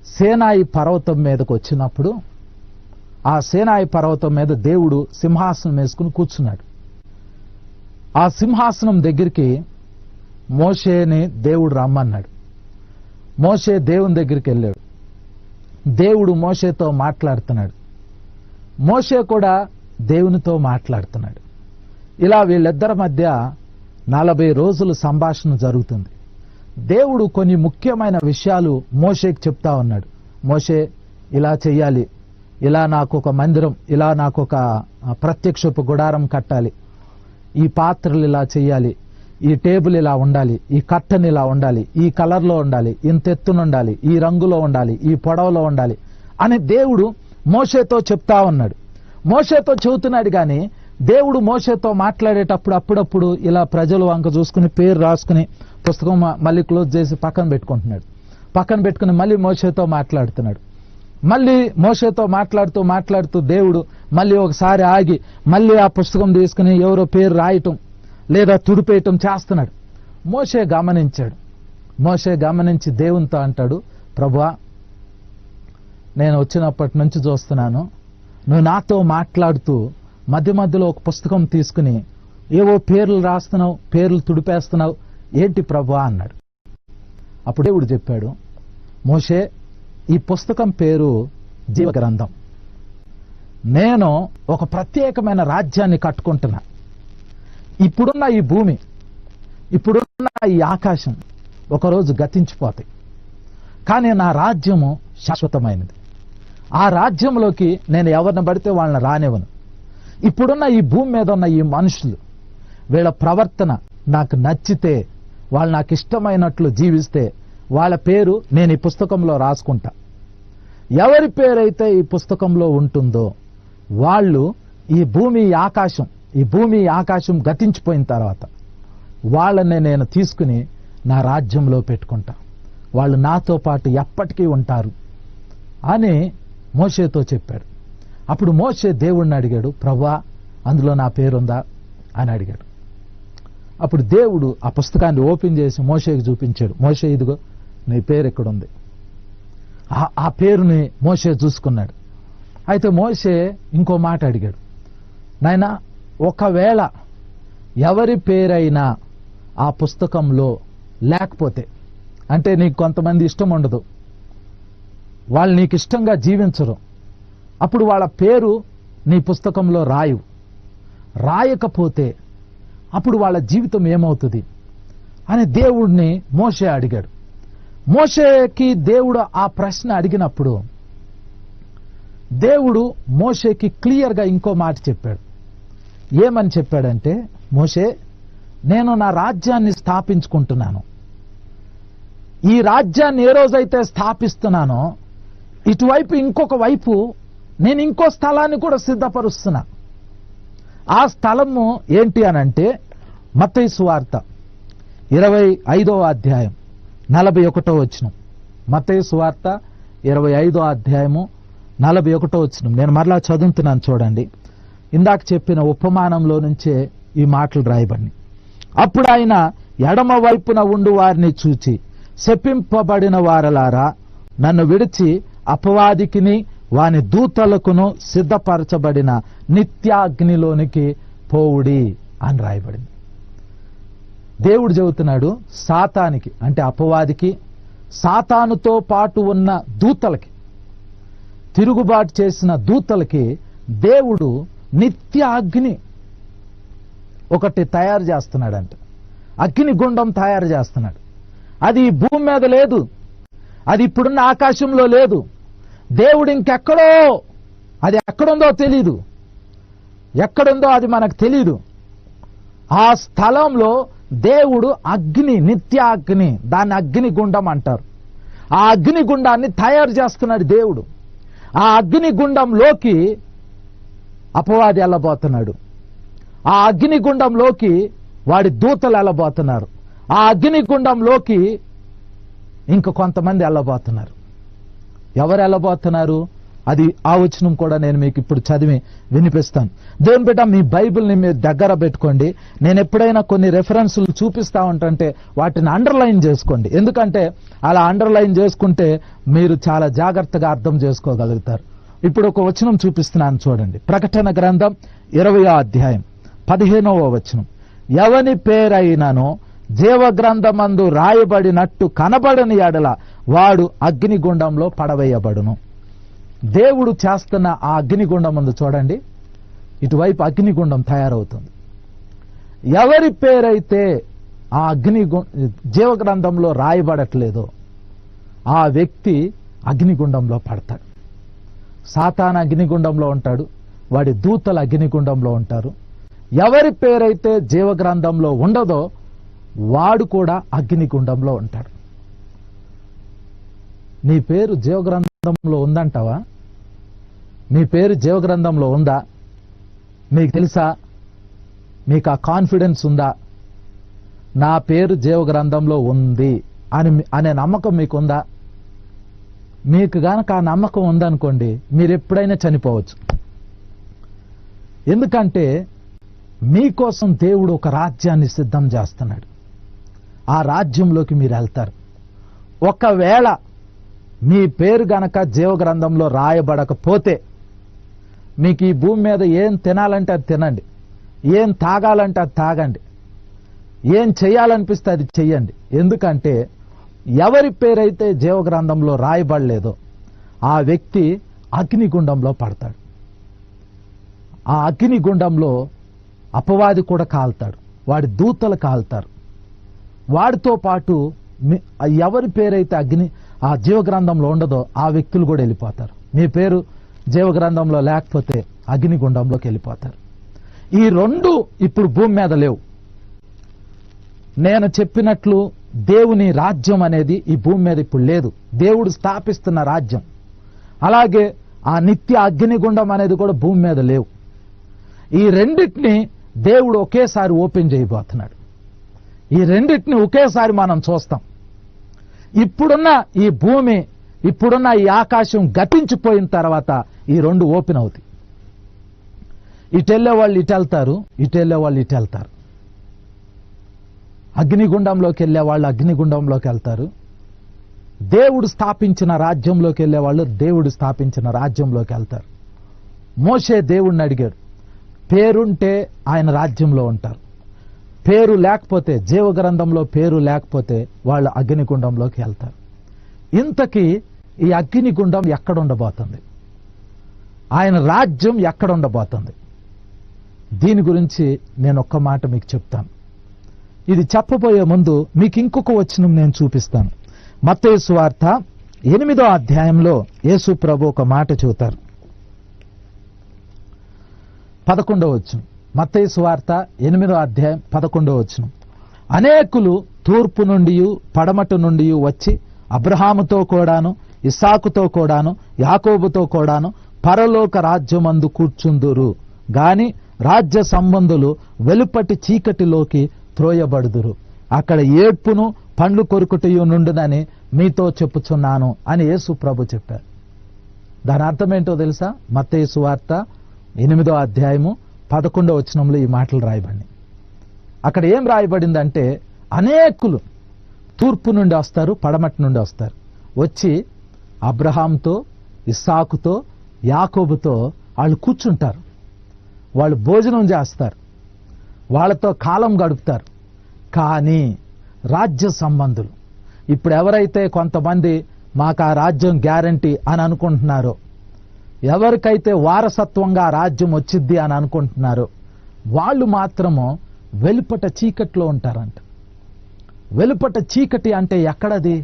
సేనాయి పర్వతం మీదకు వచ్చినప్పుడు ఆ సేనాయి పర్వతం మీద దేవుడు సింహాసనం వేసుకుని కూర్చున్నాడు. ఆ సింహాసనం దగ్గరికి మోషేని దేవుడు రమ్మన్నాడు. మోషే దేవుని దగ్గరికి వెళ్ళాడు. దేవుడు మోషేతో మాట్లాడుతున్నాడు. మోషే కూడా దేవునితో మాట్లాడుతున్నాడు. ఇలా వీళ్ళిద్దరి మధ్య 40 రోజులు సంభాషణ జరుగుతుంది. దేవుడు కొన్ని ముఖ్యమైన విషయాలు మోషేకి చెప్తా ఉన్నాడు. మోషే ఇలా చెయ్యాలి, ఇలా నాకు ఒక మందిరం, ఇలా నాకు ఒక ప్రత్యక్షపు గుడారం కట్టాలి, ఈ పాత్రలు ఇలా చెయ్యాలి, ఈ టేబుల్ ఇలా ఉండాలి, ఈ కర్టన్ ఇలా ఉండాలి, ఈ కలర్లో ఉండాలి, ఇంత ఎత్తున ఉండాలి, ఈ రంగులో ఉండాలి, ఈ పొడవులో ఉండాలి అని దేవుడు మోషేతో చెప్తా ఉన్నాడు. మోషేతో చెబుతున్నాడు. కానీ దేవుడు మోషేతో మాట్లాడేటప్పుడు అప్పుడప్పుడు ఇలా ప్రజలు వంక చూసుకుని పేరు రాసుకుని పుస్తకం మళ్ళీ క్లోజ్ చేసి పక్కన పెట్టుకుంటున్నాడు. పక్కన పెట్టుకుని మళ్ళీ మోషేతో మాట్లాడుతున్నాడు. మళ్ళీ మోషేతో మాట్లాడుతూ దేవుడు మళ్ళీ ఒకసారి ఆగి మళ్ళీ ఆ పుస్తకం తీసుకుని ఎవరో పేరు రాయటం లేదా తుడిపేయటం చేస్తున్నాడు. మోషే గమనించాడు. మోషే గమనించి దేవునితో అంటాడు, ప్రభువా, నేను వచ్చినప్పటి నుంచి చూస్తున్నాను, నువ్వు నాతో మాట్లాడుతూ మధ్య మధ్యలో ఒక పుస్తకం తీసుకుని ఏవో పేర్లు రాస్తున్నావు, పేర్లు తుడిపేస్తున్నావు, ఏంటి ప్రభువా అన్నాడు. అప్పుడు దేవుడు చెప్పాడు, మోషే, ఈ పుస్తకం పేరు జీవ గ్రంథం. నేను ఒక ప్రత్యేకమైన రాజ్యాన్ని కట్టుకుంటున్నా. ఇప్పుడున్న ఈ భూమి, ఇప్పుడున్న ఈ ఆకాశం ఒకరోజు గతించిపోతాయి. కానీ నా రాజ్యము శాశ్వతమైనది. ఆ రాజ్యంలోకి నేను ఎవరిని పడితే వాళ్ళని రానివ్వను. ఇప్పుడున్న ఈ భూమి మీద ఉన్న ఈ మనుషులు, వీళ్ళ ప్రవర్తన నాకు నచ్చితే, వాళ్ళు నాకు ఇష్టమైనట్లు జీవిస్తే వాళ్ళ పేరు నేను ఈ పుస్తకంలో రాసుకుంటా. ఎవరి పేరైతే ఈ పుస్తకంలో ఉంటుందో వాళ్ళు ఈ భూమి ఆకాశం గతించిపోయిన తర్వాత వాళ్ళని నేను తీసుకుని నా రాజ్యంలో పెట్టుకుంటా. వాళ్ళు నాతో పాటు ఎప్పటికీ ఉంటారు అని మోషేతో చెప్పాడు. అప్పుడు మోషే దేవుణ్ణి అడిగాడు, ప్రభువా, అందులో నా పేరుందా అని అడిగాడు. అప్పుడు దేవుడు ఆ పుస్తకాన్ని ఓపెన్ చేసి మోషేకి చూపించాడు. మోషే, ఇదిగో నీ పేరు ఎక్కడుంది. ఆ పేరుని మోషే చూసుకున్నాడు. అయితే మోషే ఇంకో మాట అడిగాడు, నాయనా, ఒకవేళ ఎవరి పేరైనా ఆ పుస్తకంలో లేకపోతే, అంటే నీకు కొంతమంది ఇష్టం ఉండదు, వాళ్ళు నీకు ఇష్టంగా జీవించరు, అప్పుడు వాళ్ళ పేరు నీ పుస్తకంలో రాయకపోతే అప్పుడు వాళ్ళ జీవితం ఏమవుతుంది అని దేవుడిని మోషే అడిగాడు. మోషేకి దేవుడు ఆ ప్రశ్న అడిగినప్పుడు దేవుడు మోషేకి క్లియర్గా ఇంకో మాట చెప్పాడు. ఏమని చెప్పాడంటే, మోషే, నేను నా రాజ్యాన్ని స్థాపించుకుంటున్నాను. ఈ రాజ్యాన్ని ఏ రోజైతే స్థాపిస్తున్నానో ఇటువైపు ఇంకొక వైపు నేను ఇంకో స్థలాన్ని కూడా సిద్ధపరుస్తున్నా. ఆ స్థలము ఏంటి అనంటే మత్తయి సువార్త 25వ అధ్యాయం 41వ వచనం. మత్తయి సువార్త 25వ అధ్యాయము 41వ వచనం. నేను మరలా చదువుతున్నాను, చూడండి. ఇందాక చెప్పిన ఉపమానంలో నుంచే ఈ మాటలు రాయబడి. అప్పుడు ఆయన ఎడమ వైపున ఉండు వారిని చూచి, శపింపబడిన వారలారా, నన్ను విడిచి అపవాదికిని వాని దూతలకును సిద్ధపరచబడిన నిత్యాగ్నిలోనికి పోవుడి అని రాయబడింది. దేవుడు చెబుతున్నాడు, సాతానికి అంటే అపవాదికి, సాతానుతో పాటు ఉన్న దూతలకి, తిరుగుబాటు చేసిన దూతలకి దేవుడు నిత్య అగ్ని ఒకటి తయారు చేస్తున్నాడంట. అగ్నిగుండం తయారు చేస్తున్నాడు. అది ఈ భూమి మీద లేదు, అది ఇప్పుడున్న ఆకాశంలో లేదు. దేవుడు ఇంకెక్కడో, అది ఎక్కడుందో తెలీదు, ఎక్కడుందో అది మనకు తెలీదు. ఆ స్థలంలో దేవుడు అగ్ని, నిత్య అగ్ని, దాన్ని అగ్నిగుండం అంటారు. ఆ అగ్నిగుండాన్ని తయారు చేస్తున్నాడు దేవుడు. ఆ అగ్నిగుండంలోకి అపవాది వెళ్ళబోతున్నాడు. ఆ అగ్నిగుండంలోకి వాడి దూతలు వెళ్ళబోతున్నారు. ఆ అగ్నిగుండంలోకి ఇంక కొంతమంది వెళ్ళబోతున్నారు. ఎవరు వెళ్ళబోతున్నారు? అది ఆ వచనం కూడా నేను మీకు ఇప్పుడు చదివి వినిపిస్తాను. దేవుని బిడ్డ, మీ బైబిల్ని మీరు దగ్గర పెట్టుకోండి. నేను ఎప్పుడైనా కొన్ని రెఫరెన్సులు చూపిస్తా ఉంటుంటే వాటిని అండర్లైన్ చేసుకోండి. ఎందుకంటే అలా అండర్లైన్ చేసుకుంటే మీరు చాలా జాగ్రత్తగా అర్థం చేసుకోగలుగుతారు. ఇప్పుడు ఒక వచనం చూపిస్తున్నాను చూడండి. ప్రకటన గ్రంథం 20వ అధ్యాయం 15వ వచనం. ఎవని పేరైనను జీవగ్రంథమందు రాయబడినట్టు కనబడని ఎడల వాడు అగ్నిగుండంలో పడవేయబడును. దేవుడు చేస్తున్న ఆ అగ్నిగుండం ముందు చూడండి, ఇటువైపు అగ్నిగుండం తయారవుతుంది. ఎవరి పేరైతే ఆ జీవగ్రంథంలో రాయబడట్లేదో ఆ వ్యక్తి అగ్నిగుండంలో పడతాడు. సాతాను అగ్నిగుండంలో ఉంటాడు, వాడి దూతలు అగ్నిగుండంలో ఉంటారు. ఎవరి పేరైతే జీవగ్రంథంలో ఉండదో వాడు కూడా అగ్నిగుండంలో ఉంటాడు. నీ పేరు జీవగ్రంథంలో ఉందంటావా? మీ పేరు జీవగ్రంథంలో ఉందా? మీకు తెలుసా? మీకు ఆ కాన్ఫిడెన్స్ ఉందా? నా పేరు జీవగ్రంథంలో ఉంది అనే నమ్మకం మీకుందా? మీకు గనక ఆ నమ్మకం ఉందనుకోండి, మీరు ఎప్పుడైనా చనిపోవచ్చు. ఎందుకంటే మీకోసం దేవుడు ఒక రాజ్యాన్ని సిద్ధం చేస్తున్నాడు. ఆ రాజ్యంలోకి మీరు వెళ్తారు. ఒకవేళ మీ పేరు గనక జీవగ్రంథంలో రాయబడకపోతే మీకు ఈ భూమి మీద ఏం తినాలంటే అది తినండి, ఏం తాగాలంటే అది తాగండి, ఏం చేయాలనిపిస్తే అది చెయ్యండి. ఎందుకంటే ఎవరి పేరైతే జీవగ్రంథంలో రాయబడలేదో ఆ వ్యక్తి అగ్నిగుండంలో పడతాడు. ఆ అగ్నిగుండంలో అపవాది కూడా కాల్తాడు, వాడి దూతలు కాల్తారు. వాడితో పాటు ఎవరి పేరైతే ఆ జీవగ్రంథంలో ఉండదో ఆ వ్యక్తులు కూడా వెళ్ళిపోతారు. మీ పేరు జీవగ్రంథంలో లేకపోతే అగ్నిగుండంలోకి వెళ్ళిపోతారు. ఈ రెండు ఇప్పుడు భూమి మీద లేవు. నేను చెప్పినట్లు దేవుని రాజ్యం అనేది ఈ భూమి మీద ఇప్పుడు లేదు. దేవుడు స్థాపిస్తున్న రాజ్యం. అలాగే ఆ నిత్య అగ్నిగుండం అనేది కూడా భూమి మీద లేవు. ఈ రెండింటిని దేవుడు ఒకేసారి ఓపెన్ చేయబోతున్నాడు. ఈ రెండింటిని ఒకేసారి మనం చూస్తాం. ఇప్పుడున్న ఈ భూమి, ఇప్పుడున్న ఈ ఆకాశం గతించిపోయిన తర్వాత ఈ రెండు ఓపెన్ అవుతాయి. ఇటు వెళ్ళే వాళ్ళు ఇటు వెళ్తారు, ఇటు వెళ్ళే వాళ్ళు ఇటు వెళ్తారు. అగ్నిగుండంలోకి వెళ్ళే వాళ్ళు అగ్నిగుండంలోకి వెళ్తారు. దేవుడు స్థాపించిన రాజ్యంలోకి వెళ్ళే వాళ్ళు దేవుడు స్థాపించిన రాజ్యంలోకి వెళ్తారు. మోషే దేవుడిని అడిగాడు, పేరుంటే ఆయన రాజ్యంలో ఉంటారు, పేరు లేకపోతే జీవగ్రంథంలో పేరు లేకపోతే వాళ్ళు అగ్నిగుండంలోకి వెళ్తారు. ఇంతకీ ఈ అగ్నిగుండం ఎక్కడ ఉండబోతుంది? ఆయన రాజ్యం ఎక్కడ ఉండబోతుంది? దీని గురించి నేను ఒక్క మాట మీకు చెప్తాను. ఇది చెప్పబోయే ముందు మీకు ఇంకొక వచనం నేను చూపిస్తాను. మత్తయి సువార్త 8వ అధ్యాయంలో యేసు ప్రభు ఒక మాట చెబుతారు. 11వ వచనం. మత్తయి సువార్త 8వ అధ్యాయం 11వ వచనం. అనేకులు తూర్పు నుండి పడమటి నుండి వచ్చి అబ్రహాముతో కూడాను ఇస్సాకుతో కూడాను యాకోబుతో కూడాను పరలోక రాజ్యమందు కూర్చుందురు గాని రాజ్య సంబంధులు వెలుపటి చీకటిలోకి త్రోయబడుదురు. అక్కడ ఏడ్పును పండ్లు కొరుకుటయు నుండునని మీతో చెప్పుచున్నాను అని యేసు ప్రభు చెప్పారు. దాని అర్థం ఏంటో తెలుసా? మత్తయి సువార్త 8వ అధ్యాయము 11వ వచనంలో ఈ మాటలు రాయబడి. అక్కడ ఏం రాయబడిందంటే అనేకులు తూర్పు నుండి వస్తారు, పడమటి నుండి వస్తారు. వచ్చి అబ్రహాంతో ఇస్సాకుతో యాకోబుతో వాళ్ళు కూర్చుంటారు, వాళ్ళు భోజనం చేస్తారు, వాళ్ళతో కాలం గడుపుతారు. కానీ రాజ్య సంబంధులు, ఇప్పుడు ఎవరైతే కొంతమంది మాకు ఆ రాజ్యం గ్యారంటీ అని అనుకుంటున్నారో, ఎవరికైతే వారసత్వంగా రాజ్యం వచ్చిద్ది అని అనుకుంటున్నారో వాళ్ళు మాత్రము వెలుపట చీకట్లో ఉంటారంట. వెలుపట చీకటి అంటే ఎక్కడది?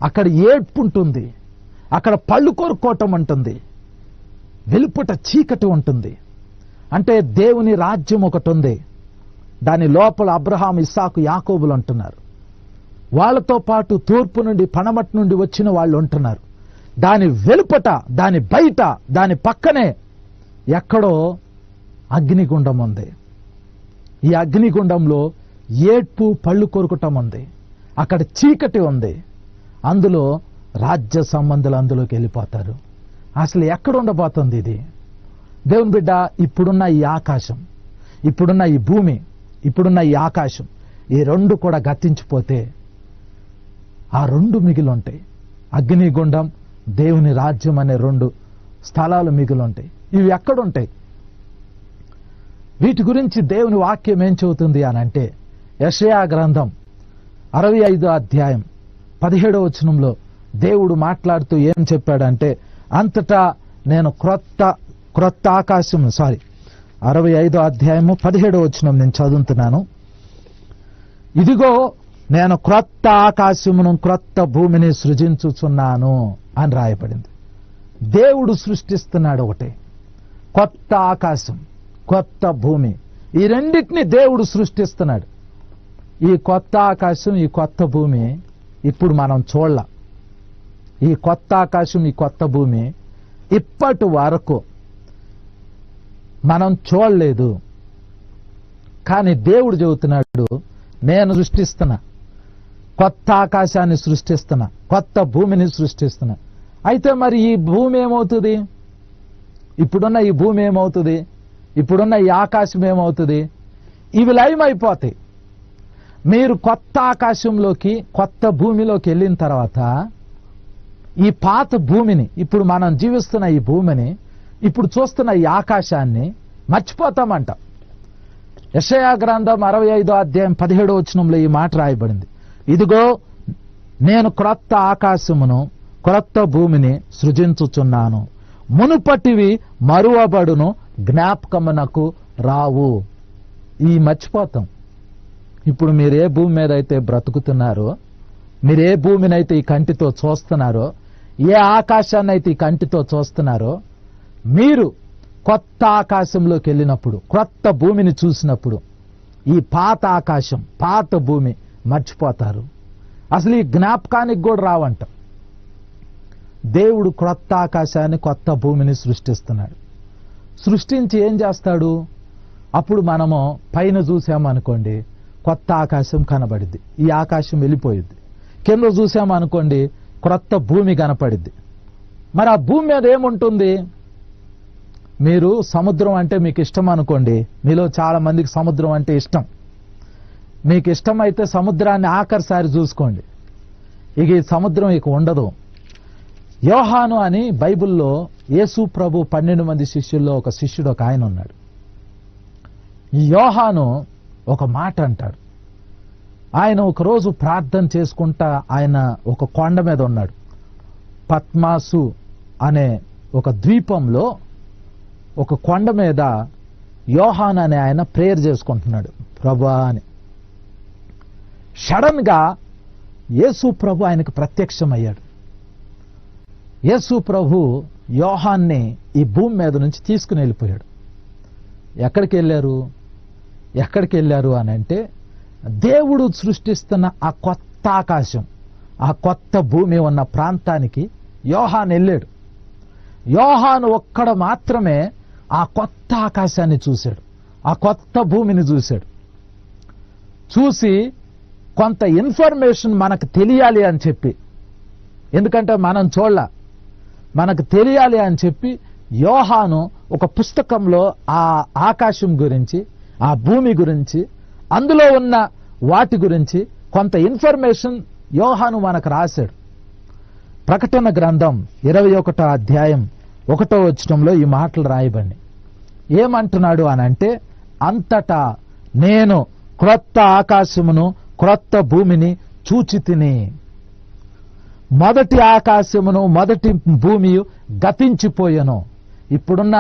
అక్కడ ఏడ్పు ఉంటుంది, అక్కడ పళ్ళు కోరుకోవటం ఉంటుంది, వెలుపట చీకటి ఉంటుంది. అంటే దేవుని రాజ్యం ఒకటి ఉంది, దాని లోపల అబ్రహాం ఇస్సాకు యాకోబులు ఉంటున్నారు. వాళ్ళతో పాటు తూర్పు నుండి పడమటి నుండి వచ్చిన వాళ్ళు ఉంటున్నారు. దాని వెలుపట, దాని బయట, దాని పక్కనే ఎక్కడో అగ్నిగుండం ఉంది. ఈ అగ్నిగుండంలో ఏడ్పు పళ్ళు కొరుకటం ఉంది, అక్కడ చీకటి ఉంది. అందులో రాజ్య సంబంధులు అందులోకి వెళ్ళిపోతారు. అసలు ఎక్కడ ఉండబోతుంది ఇది? దేవుని బిడ్డ, ఇప్పుడున్న ఈ ఆకాశం, ఇప్పుడున్న ఈ భూమి, ఇప్పుడున్న ఈ ఆకాశం, ఈ రెండు కూడా గతించిపోతే ఆ రెండు మిగిలి ఉంటాయి. అగ్నిగుండం, దేవుని రాజ్యం అనే రెండు స్థలాలు మిగిలి ఉంటాయి. ఇవి ఎక్కడుంటాయి? వీటి గురించి దేవుని వాక్యం ఏం చెబుతుంది అని అంటే, యెషయా గ్రంథం 65 అధ్యాయం 17వ వచనంలో దేవుడు మాట్లాడుతూ ఏం చెప్పాడంటే, అంతటా నేను క్రొత్త ఆకాశం 65 అధ్యాయము 17వ వచనం నేను చదువుతున్నాను. ఇదిగో నేను క్రొత్త ఆకాశమును క్రొత్త భూమిని సృజించుచున్నాను అని రాయబడింది. దేవుడు సృష్టిస్తున్నాడు ఒకటే, కొత్త ఆకాశం, కొత్త భూమి. ఈ రెండింటిని దేవుడు సృష్టిస్తున్నాడు. ఈ కొత్త ఆకాశం, ఈ కొత్త భూమి ఇప్పుడు మనం చూడలేం. ఈ కొత్త ఆకాశం, ఈ కొత్త భూమి ఇప్పటి వరకు మనం చూడలేదు. కానీ దేవుడు చెబుతున్నాడు, నేను సృష్టిస్తున్నా, కొత్త ఆకాశాన్ని సృష్టిస్తున్నా, కొత్త భూమిని సృష్టిస్తున్నా. అయితే మరి ఈ భూమి ఏమవుతుంది? ఇప్పుడున్న ఈ భూమి ఏమవుతుంది? ఇప్పుడున్న ఈ ఆకాశం ఏమవుతుంది? ఇవి లయమైపోతాయి. మీరు కొత్త ఆకాశంలోకి, కొత్త భూమిలోకి వెళ్ళిన తర్వాత ఈ పాత భూమిని, ఇప్పుడు మనం జీవిస్తున్న ఈ భూమిని, ఇప్పుడు చూస్తున్న ఈ ఆకాశాన్ని మర్చిపోతామంట. యెషయా గ్రంథం 65 అధ్యాయం 17వ వచనంలో ఈ మాట రాయబడింది. ఇదిగో నేను క్రొత్త ఆకాశమును క్రొత్త భూమిని సృజించుచున్నాను, మునుపటివి మరువబడును, జ్ఞాపకమునకు రావు. ఈ మర్చిపోతాం. ఇప్పుడు మీరు ఏ భూమి మీద అయితే బ్రతుకుతున్నారో, మీరు ఏ భూమిని అయితే ఈ కంటితో చూస్తున్నారో, ఏ ఆకాశాన్ని అయితే ఈ కంటితో చూస్తున్నారో, మీరు కొత్త ఆకాశంలోకి వెళ్ళినప్పుడు, కొత్త భూమిని చూసినప్పుడు ఈ పాత ఆకాశం, పాత భూమి మర్చిపోతారు. అసలు ఈ జ్ఞాపకానికి కూడా రావంట. దేవుడు క్రొత్త ఆకాశాన్ని, కొత్త భూమిని సృష్టిస్తున్నాడు. సృష్టించి ఏం చేస్తాడు? అప్పుడు మనము పైన చూసామనుకోండి, కొత్త ఆకాశం కనబడిద్ది, ఈ ఆకాశం వెళ్ళిపోయిద్ది. కింద చూసామనుకోండి, క్రొత్త భూమి కనపడిద్ది. మరి ఆ భూమి మీద ఏముంటుంది? మీరు సముద్రం అంటే మీకు ఇష్టం అనుకోండి, మీలో చాలా మందికి సముద్రం అంటే ఇష్టం. మీకు ఇష్టమైతే సముద్రాన్ని ఆఖరిసారి చూసుకోండి, ఇక ఈ సముద్రం ఇక ఉండదు. యోహాను అని బైబిల్లో యేసు ప్రభు 12 మంది శిష్యుల్లో ఒక శిష్యుడు, ఒక ఆయన ఉన్నాడు. ఈ యోహాను ఒక మాట అంటాడు. ఆయన ఒకరోజు ప్రార్థన చేసుకుంటా ఆయన ఒక కొండ మీద ఉన్నాడు. పద్మాసు అనే ఒక ద్వీపంలో ఒక కొండ మీద యోహాను అనే ఆయన ప్రేయర్ చేసుకుంటున్నాడు, ప్రభువా అని. సడన్ గా యేసు ప్రభు ఆయనకు ప్రత్యక్షమయ్యాడు. యేసు ప్రభు యోహాన్ని ఈ భూమి మీద నుంచి తీసుకుని వెళ్ళిపోయాడు. ఎక్కడికి వెళ్ళారు అని అంటే, దేవుడు సృష్టిస్తున్న ఆ కొత్త ఆకాశం, ఆ కొత్త భూమి ఉన్న ప్రాంతానికి యోహాను వెళ్ళాడు. యోహాను ఒక్కడ మాత్రమే ఆ కొత్త ఆకాశాన్ని చూశాడు, ఆ కొత్త భూమిని చూశాడు. చూసి కొంత ఇన్ఫర్మేషన్ మనకు తెలియాలి అని చెప్పి, ఎందుకంటే మనం చూడలే, మనకు తెలియాలి అని చెప్పి యోహాను ఒక పుస్తకంలో ఆ ఆకాశం గురించి, ఆ భూమి గురించి, అందులో ఉన్న వాటి గురించి కొంత ఇన్ఫర్మేషన్ యోహాను మనకు రాశాడు. ప్రకటన గ్రంథం 21వ అధ్యాయం 1వ వచనంలో ఈ మాటలు రాయబడి ఏమంటున్నాడు అని అంటే, అంతటా నేను క్రొత్త ఆకాశమును క్రొత్త భూమిని చూచితిని. మొదటి ఆకాశమును మొదటి భూమి గతించిపోయెను. ఇప్పుడున్న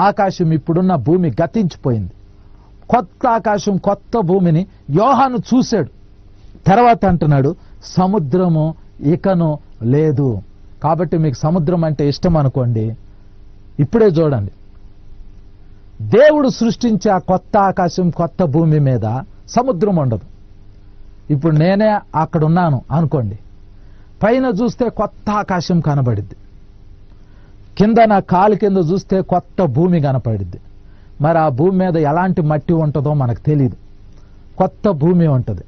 ఆకాశం, ఇప్పుడున్న భూమి గతించిపోయింది. కొత్త ఆకాశం, కొత్త భూమిని యోహాను చూశాడు. తర్వాత అంటున్నాడు, సముద్రము ఇకను లేదు. కాబట్టి మీకు సముద్రం అంటే ఇష్టం అనుకోండి, ఇప్పుడే చూడండి, దేవుడు సృష్టించే ఆ కొత్త ఆకాశం, కొత్త భూమి మీద సముద్రం ఉండదు. ఇప్పుడు నేనే అక్కడ ఉన్నాను అనుకోండి, పైన చూస్తే కొత్త ఆకాశం కనబడిద్ది, కింద నా కాలు కింద చూస్తే కొత్త భూమి కనపడిద్ది. మరి ఆ భూమి మీద ఎలాంటి మట్టి ఉంటుందో మనకు తెలియదు, కొత్త భూమి ఉంటుంది.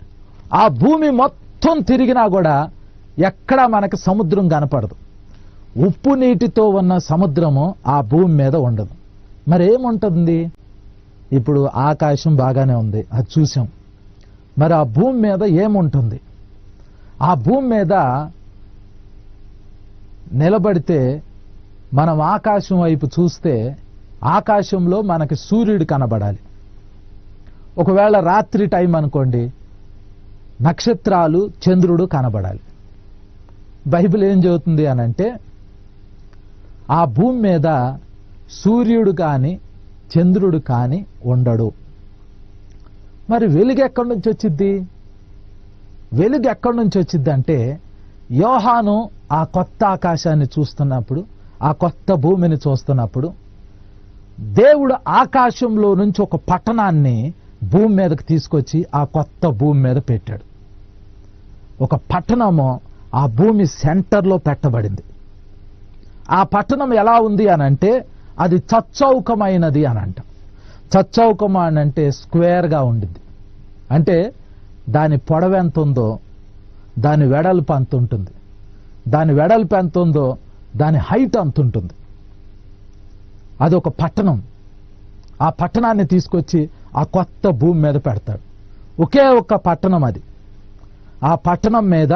ఆ భూమి మొత్తం తిరిగినా కూడా ఎక్కడా మనకి సముద్రం కనపడదు. ఉప్పు నీటితో ఉన్న సముద్రము ఆ భూమి మీద ఉండదు. మరి ఏముంటుంది? ఇప్పుడు ఆకాశం బాగానే ఉంది, అది చూసాం. మరి ఆ భూమి మీద ఏముంటుంది? ఆ భూమి మీద నిలబడితే మనం ఆకాశం వైపు చూస్తే ఆకాశంలో మనకి సూర్యుడు కనబడాలి. ఒకవేళ రాత్రి టైం అనుకోండి, నక్షత్రాలు, చంద్రుడు కనబడాలి. బైబిల్ ఏం చెబుతుంది అనంటే, ఆ భూమి మీద సూర్యుడు కాని చంద్రుడు కాని ఉండడు. మరి వెలుగు ఎక్కడి నుంచి వచ్చిద్ది? వెలుగు ఎక్కడి నుంచి వచ్చిద్ది అంటే, యోహాను ఆ కొత్త ఆకాశాన్ని చూస్తున్నప్పుడు, ఆ కొత్త భూమిని చూస్తున్నప్పుడు, దేవుడు ఆకాశంలో నుంచి ఒక పట్టణాన్ని భూమి మీదకి తీసుకొచ్చి ఆ కొత్త భూమి మీద పెట్టాడు. ఒక పట్టణము ఆ భూమి సెంటర్లో పెట్టబడింది. ఆ పట్టణం ఎలా ఉంది అనంటే, అది చచ్చౌకమైనది అని అంటాం. చచ్చౌకం అని అంటే స్క్వేర్గా ఉండిద్ది. అంటే దాని పొడవు ఎంత ఉందో దాని వెడల్పు అంత ఉంటుంది, దాని వెడల్పు ఎంత ఉందో దాని హైట్ అంత ఉంటుంది. అదొక పట్టణం. ఆ పట్టణాన్ని తీసుకొచ్చి ఆ కొత్త భూమి మీద పెడతాడు. ఒకే ఒక్క పట్టణం అది. ఆ పట్టణం మీద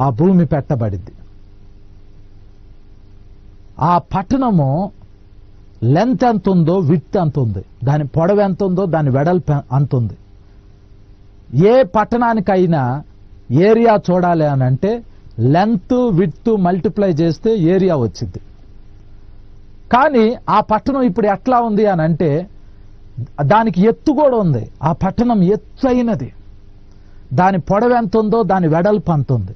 ఆ భూమి పెట్టబడింది. ఆ పట్టణము లెంత్ ఎంత ఉందో విడ్త్ అంత ఉంది, దాని పొడవు ఎంత ఉందో దాని వెడల్పు అంత ఉంది. ఏ పట్టణానికైనా ఏరియా చూడాలి అని అంటే లెంత్ విడ్త్ మల్టిప్లై చేస్తే ఏరియా వచ్చింది. కానీ ఆ పట్టణం ఇప్పుడు ఎట్లా ఉంది అని అంటే, దానికి ఎత్తు కూడా ఉంది. ఆ పట్టణం ఎత్తు అయినది. దాని పొడవు ఎంత ఉందో దాని వెడల్పు అంత ఉంది,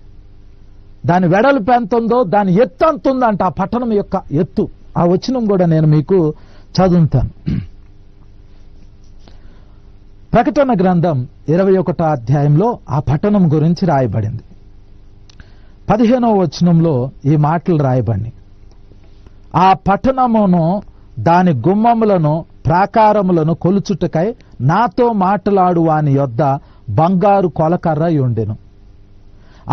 దాని వెడల్పు ఎంత ఉందో దాని ఎత్తు అంత ఉందంట ఆ పట్టణం యొక్క ఎత్తు. ఆ వచనం కూడా నేను మీకు చదువుతాను. ప్రకటన గ్రంథం 21వ అధ్యాయంలో ఆ పట్టణం గురించి రాయబడింది. 15వ వచనంలో ఈ మాటలు రాయబడి, ఆ పట్టణమును దాని గుమ్మములను ప్రాకారములను కొలుచుటకై నాతో మాట్లాడు వాని యొద్ద బంగారు కొలకర్ర ఉండెను.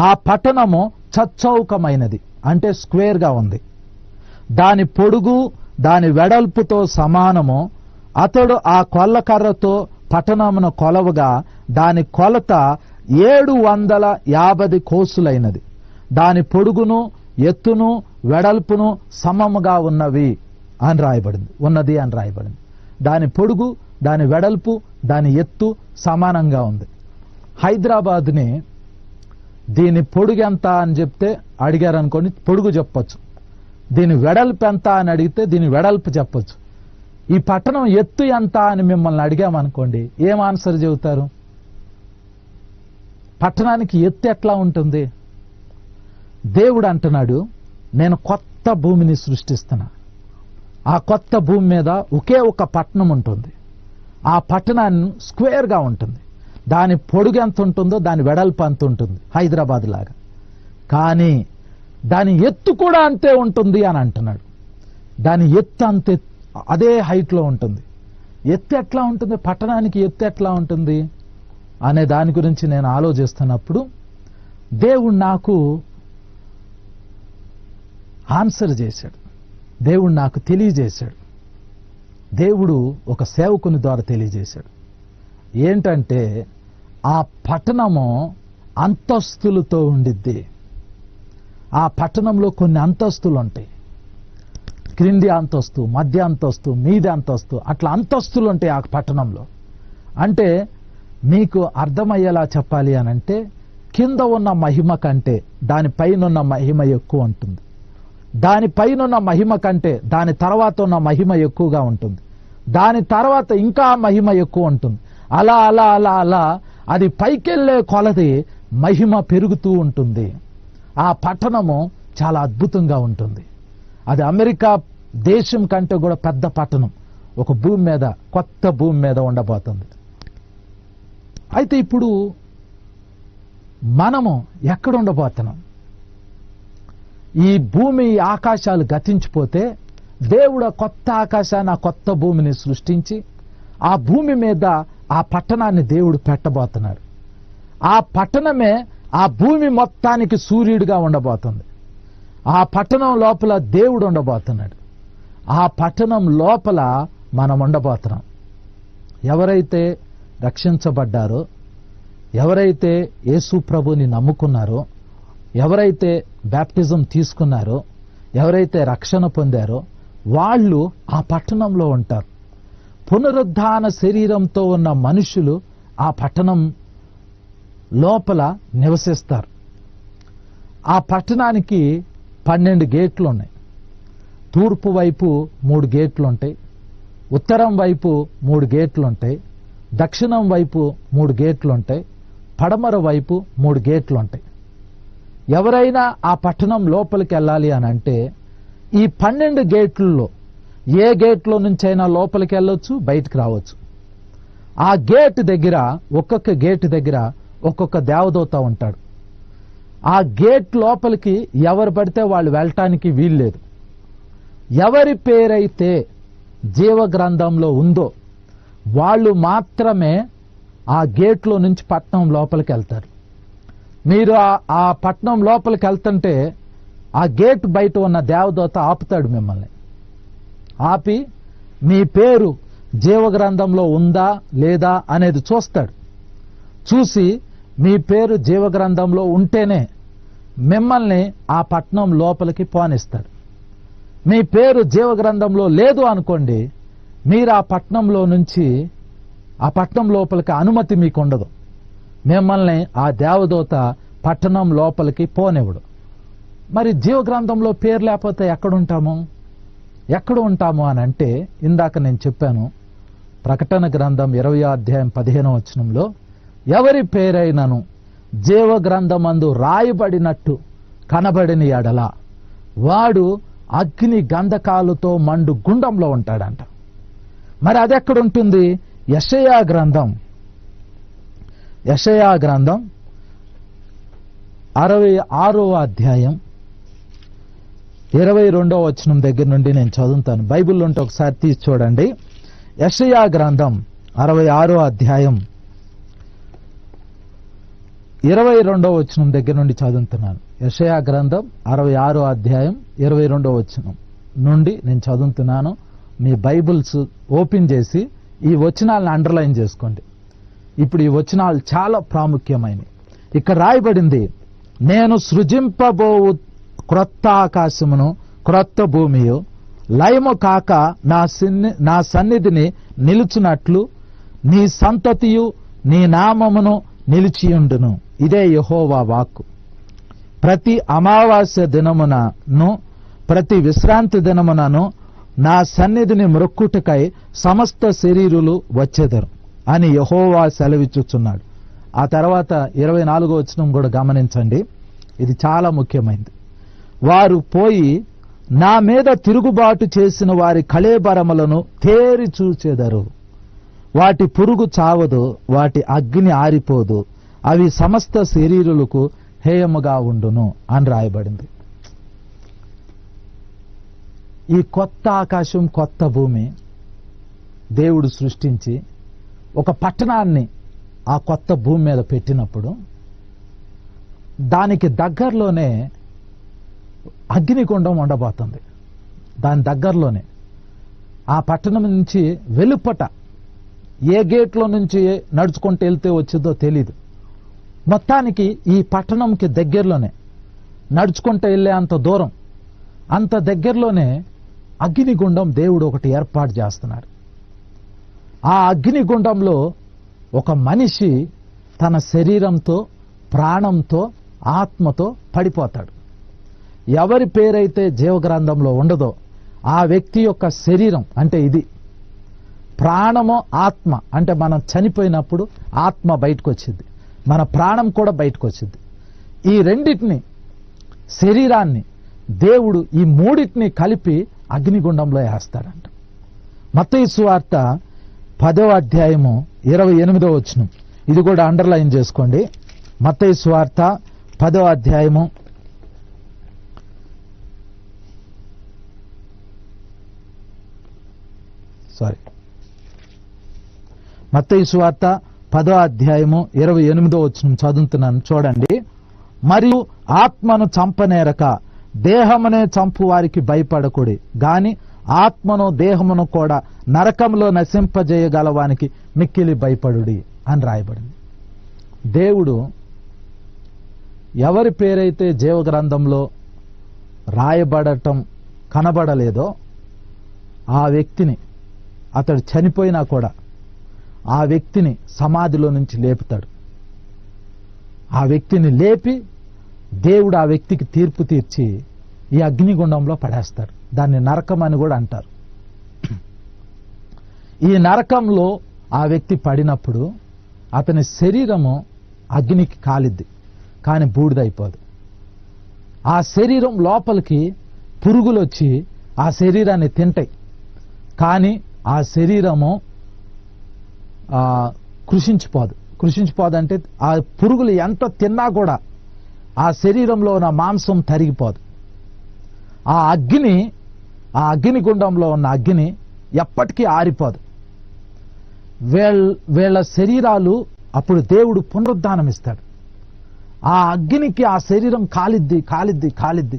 ఆ పట్టణము చచ్చౌకమైనది, అంటే స్క్వేర్గా ఉంది. దాని పొడుగు దాని వెడల్పుతో సమానము. అతడు ఆ కొల్లకర్రతో పట్టణమును కొలవగా దాని కొలత 750 కోసులైనది. దాని పొడుగును ఎత్తును వెడల్పును సమముగా ఉన్నది అని రాయబడింది. దాని పొడుగు దాని వెడల్పు దాని ఎత్తు సమానంగా ఉంది. హైదరాబాద్ని దీని పొడుగు ఎంత అని చెప్తే అడిగారనుకోండి, పొడుగు చెప్పొచ్చు. దీని వెడల్పు ఎంత అని అడిగితే దీని వెడల్పు చెప్పొచ్చు. ఈ పట్టణం ఎత్తు ఎంత అని మిమ్మల్ని అడిగామనుకోండి, ఏం ఆన్సర్ చెబుతారు? పట్టణానికి ఎత్తు ఎట్లా ఉంటుంది? దేవుడు అంటున్నాడు, నేను కొత్త భూమిని సృష్టిస్తున్నా. ఆ కొత్త భూమి మీద ఒకే ఒక పట్టణం ఉంటుంది. ఆ పట్టణాన్ని స్క్వేర్గా ఉంటుంది. దాని పొడుగు ఎంత ఉంటుందో దాని వెడల్పు అంత ఉంటుంది, హైదరాబాద్ లాగా. కానీ దాని ఎత్తు కూడా అంతే ఉంటుంది అని అంటున్నాడు. దాని ఎత్తు అంతే, అదే హైట్లో ఉంటుంది. ఎత్తు ఎట్లా ఉంటుంది? పట్టణానికి ఎత్తు ఎట్లా ఉంటుంది అనే దాని గురించి నేను ఆలోచిస్తున్నప్పుడు దేవుడు నాకు ఆన్సర్ చేశాడు. దేవుడు నాకు తెలియజేశాడు. దేవుడు ఒక సేవకుని ద్వారా తెలియజేశాడు. ఏంటంటే, ఆ పట్టణము అంతస్తులతో ఉండిద్ది. ఆ పట్టణంలో కొన్ని అంతస్తులు ఉంటాయి. క్రింది అంతస్తు, మధ్య అంతస్తు, మీది అంతస్తు, అట్లా అంతస్తులు ఉంటాయి ఆ పట్టణంలో. అంటే మీకు అర్థమయ్యేలా చెప్పాలి అనంటే, కింద ఉన్న మహిమ కంటే దానిపైనున్న మహిమ ఎక్కువ ఉంటుంది. దానిపైనున్న మహిమ కంటే దాని తర్వాత ఉన్న మహిమ ఎక్కువగా ఉంటుంది. దాని తర్వాత ఇంకా మహిమ ఎక్కువ ఉంటుంది. అలా అలా అలా అలా అది పైకెళ్లే కొలది మహిమ పెరుగుతూ ఉంటుంది. ఆ పట్టణము చాలా అద్భుతంగా ఉంటుంది. అది అమెరికా దేశం కంటే కూడా పెద్ద పట్టణం ఒక భూమి మీద, కొత్త భూమి మీద ఉండబోతుంది. అయితే ఇప్పుడు మనము ఎక్కడ ఉండబోతున్నాం? ఈ భూమి ఆకాశాలు గతించిపోతే దేవుడు కొత్త ఆకాశాన్ని, ఆ కొత్త భూమిని సృష్టించి ఆ భూమి మీద ఆ పట్టణాన్ని దేవుడు పెట్టబోతున్నాడు. ఆ పట్టణమే ఆ భూమి మొత్తానికి సూర్యుడిగా ఉండబోతుంది. ఆ పట్టణం లోపల దేవుడు ఉండబోతున్నాడు. ఆ పట్టణం లోపల మనం ఉండబోతున్నాం. ఎవరైతే రక్షించబడ్డారో, ఎవరైతే యేసు ప్రభుని నమ్ముకున్నారో, ఎవరైతే బ్యాప్టిజం తీసుకున్నారో, ఎవరైతే రక్షణ పొందారో వాళ్ళు ఆ పట్టణంలో ఉంటారు. పునరుద్ధాన శరీరంతో ఉన్న మనుషులు ఆ పట్టణం లోపల నివసిస్తారు. ఆ పట్టణానికి 12 గేట్లు ఉన్నాయి. తూర్పు వైపు 3 గేట్లు ఉంటాయి, ఉత్తరం వైపు 3 గేట్లు ఉంటాయి, దక్షిణం వైపు 3 గేట్లు ఉంటాయి, పడమర వైపు 3 గేట్లు ఉంటాయి. ఎవరైనా ఆ పట్టణం లోపలికి వెళ్ళాలి అని అంటే ఈ 12 గేట్లలో ఏ గేట్లో నుంచైనా లోపలికి వెళ్ళొచ్చు, బయటికి రావచ్చు. ఆ గేట్ దగ్గర, ఒక్కొక్క గేట్ దగ్గర ఒక్కొక్క దేవదూత ఉంటాడు. ఆ గేట్ లోపలికి ఎవరు పడితే వాళ్ళు వెళ్ళటానికి వీల్లేదు. ఎవరి పేరైతే జీవ గ్రంథంలో ఉందో వాళ్ళు మాత్రమే ఆ గేట్లో నుంచి పట్టణం లోపలికి వెళ్తారు. మీరు ఆ పట్టణం లోపలికి వెళ్తుంటే ఆ గేట్ బయట ఉన్న దేవదూత ఆపుతాడు మిమ్మల్ని. ఆపి మీ పేరు జీవగ్రంథంలో ఉందా లేదా అనేది చూస్తాడు. చూసి మీ పేరు జీవగ్రంథంలో ఉంటేనే మిమ్మల్ని ఆ పట్టణం లోపలికి పోనిస్తాడు. మీ పేరు జీవగ్రంథంలో లేదు అనుకోండి, మీరు ఆ పట్టణంలో నుంచి ఆ పట్టణం లోపలికి అనుమతి మీకు ఉండదు. మిమ్మల్ని ఆ దేవదూత పట్టణం లోపలికి పోనివ్వడు. మరి జీవగ్రంథంలో పేరు లేకపోతే ఎక్కడ ఉంటాము అని అంటే, ఇందాక నేను చెప్పాను, ప్రకటన గ్రంథం 20వ అధ్యాయం 15వ వచనంలో ఎవరి పేరైనను జీవగ్రంథమందు రాయబడినట్టు కనబడిన ఎడల వాడు అగ్ని గంధకాలతో మండు గుండంలో ఉంటాడంట. మరి అదెక్కడుంటుంది? యెషయా గ్రంథం 66వ అధ్యాయం 22వ వచనం దగ్గర నుండి నేను చదువుతాను. బైబిల్లో ఉంటే ఒకసారి తీసి చూడండి. యెషయా గ్రంథం 66వ అధ్యాయం 22వ వచనం దగ్గర నుండి చదువుతున్నాను. యెషయా గ్రంథం 66వ అధ్యాయం 22వ వచనం నుండి నేను చదువుతున్నాను. మీ బైబిల్స్ ఓపెన్ చేసి ఈ వచనాలను అండర్లైన్ చేసుకోండి. ఇప్పుడు ఈ వచనాలు చాలా ప్రాముఖ్యమైనవి. ఇక్కడ రాయబడింది, నేను సృజింపబోవు క్రొత్త ఆకాశమును క్రొత్త భూమియు లయము కాక నా సన్నిధిని నిలుచున్నట్లు నీ సంతతియు నీ నామమును నిలిచియుండును. ఇదే యెహోవా వాక్కు. ప్రతి అమావాస్య దినమునను ప్రతి విశ్రాంతి దినమునను నా సన్నిధిని మ్రొక్కుటకై సమస్త శరీరులు వచ్చెదరు అని యెహోవా సెలవిచ్చుచున్నాడు. ఆ తర్వాత 24వ వచనం కూడా గమనించండి, ఇది చాలా ముఖ్యమైనది. వారు పోయి నా మీద తిరుగుబాటు చేసిన వారి కళేబరములను తేరి చూచెదరు. వాటి పురుగు చావదు, వాటి అగ్ని ఆరిపోదు, అవి సమస్త శరీరులకు హేయముగా ఉండును అని రాయబడింది. ఈ కొత్త ఆకాశం కొత్త భూమి దేవుడు సృష్టించి ఒక పట్టణాన్ని ఆ కొత్త భూమి మీద పెట్టినప్పుడు దానికి దగ్గరలోనే అగ్నిగుండం ఉండబోతుంది. దాని దగ్గరలోనే ఆ పట్టణం నుంచి వెలుపట ఏ గేట్లో నుంచి నడుచుకుంటూ వెళ్తే వచ్చిందో తెలీదు. మొత్తానికి ఈ పట్టణంకి దగ్గరలోనే నడుచుకుంటూ వెళ్ళే అంత దూరం, అంత దగ్గరలోనే అగ్నిగుండం దేవుడు ఒకటి ఏర్పాటు చేస్తున్నాడు. ఆ అగ్నిగుండంలో ఒక మనిషి తన శరీరంతో, ప్రాణంతో, ఆత్మతో పడిపోతాడు. ఎవరి పేరైతే జీవగ్రంథంలో ఉండదో ఆ వ్యక్తి యొక్క శరీరం అంటే ఇది, ప్రాణము ఆత్మ అంటే మనం చనిపోయినప్పుడు ఆత్మ బయటకు వచ్చింది, మన ప్రాణం కూడా బయటకు వచ్చింది. ఈ రెండింటిని, శరీరాన్ని దేవుడు ఈ మూడింటిని కలిపి అగ్నిగుండంలో వేస్తాడంట. మత్తయి సువార్త 10వ అధ్యాయము 28వ వచనం, ఇది కూడా అండర్లైన్ చేసుకోండి. మత్తయి సువార్త 10వ అధ్యాయము మత్తయి సువార్త 10వ అధ్యాయము 28వ వచనం చదువుతున్నాను, చూడండి. మరియు ఆత్మను చంపనేరక దేహమునే చంపు వారికి భయపడకుడి గాని ఆత్మను దేహమును కూడా నరకంలో నశింపజేయగలవానికి మిక్కిలి భయపడుడి అని రాయబడింది. దేవుడు ఎవరి పేరైతే జీవ గ్రంథంలో రాయబడటం కనబడలేదో ఆ వ్యక్తిని, అతడు చనిపోయినా కూడా ఆ వ్యక్తిని సమాధిలో నుంచి లేపుతాడు. ఆ వ్యక్తిని లేపి దేవుడు ఆ వ్యక్తికి తీర్పు తీర్చి ఈ అగ్నిగుండంలో పడేస్తాడు. దాన్ని నరకం అని కూడా అంటారు. ఈ నరకంలో ఆ వ్యక్తి పడినప్పుడు అతని శరీరము అగ్నికి కాలిద్ది, కానీ బూడిదైపోదు. ఆ శరీరం లోపలికి పురుగులు వచ్చి ఆ శరీరాన్ని తింటాయి, కానీ ఆ శరీరము కృషించిపోదంటే ఆ పురుగులు ఎంత తిన్నా కూడా ఆ శరీరంలో ఉన్న మాంసం తరిగిపోదు. ఆ అగ్నిగుండంలో ఉన్న అగ్ని ఎప్పటికీ ఆరిపోదు. వీళ్ళ శరీరాలు అప్పుడు దేవుడు పునరుద్ధానం ఇస్తాడు. ఆ అగ్నికి ఆ శరీరం కాలిద్ది.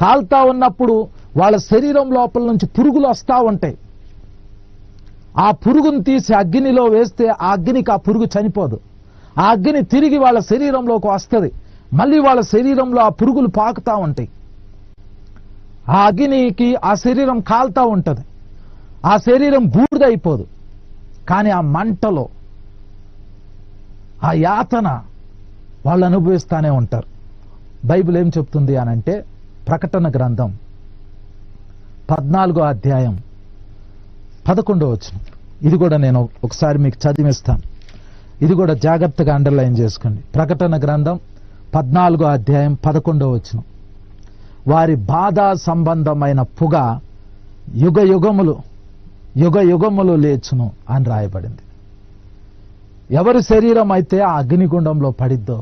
కాలుతా ఉన్నప్పుడు వాళ్ళ శరీరం లోపల నుంచి పురుగులు వస్తూ ఉంటాయి. ఆ పురుగును తీసి అగ్నిలో వేస్తే ఆ అగ్నికి ఆ పురుగు చనిపోదు. ఆ అగ్ని తిరిగి వాళ్ళ శరీరంలోకి వస్తుంది. మళ్ళీ వాళ్ళ శరీరంలో ఆ పురుగులు పాకుతా ఉంటాయి. ఆ అగ్నికి ఆ శరీరం కాలుతా ఉంటుంది. ఆ శరీరం బూడిదైపోదు, కానీ ఆ మంటలో ఆ యాతన వాళ్ళు అనుభవిస్తానే ఉంటారు. బైబిల్ ఏం చెప్తుంది అనంటే, ప్రకటన గ్రంథం 14వ అధ్యాయం 11వ వచనం. ఇది కూడా నేను ఒకసారి మీకు చదివిస్తాను. ఇది కూడా జాగ్రత్తగా అండర్లైన్ చేసుకోండి. ప్రకటన గ్రంథం 14వ అధ్యాయం 11వ వచనం. వారి బాధ సంబంధమైన పొగ యుగ యుగములు లేచును అని రాయబడింది. ఎవరి శరీరం అయితే ఆ అగ్నిగుండంలో పడిద్దో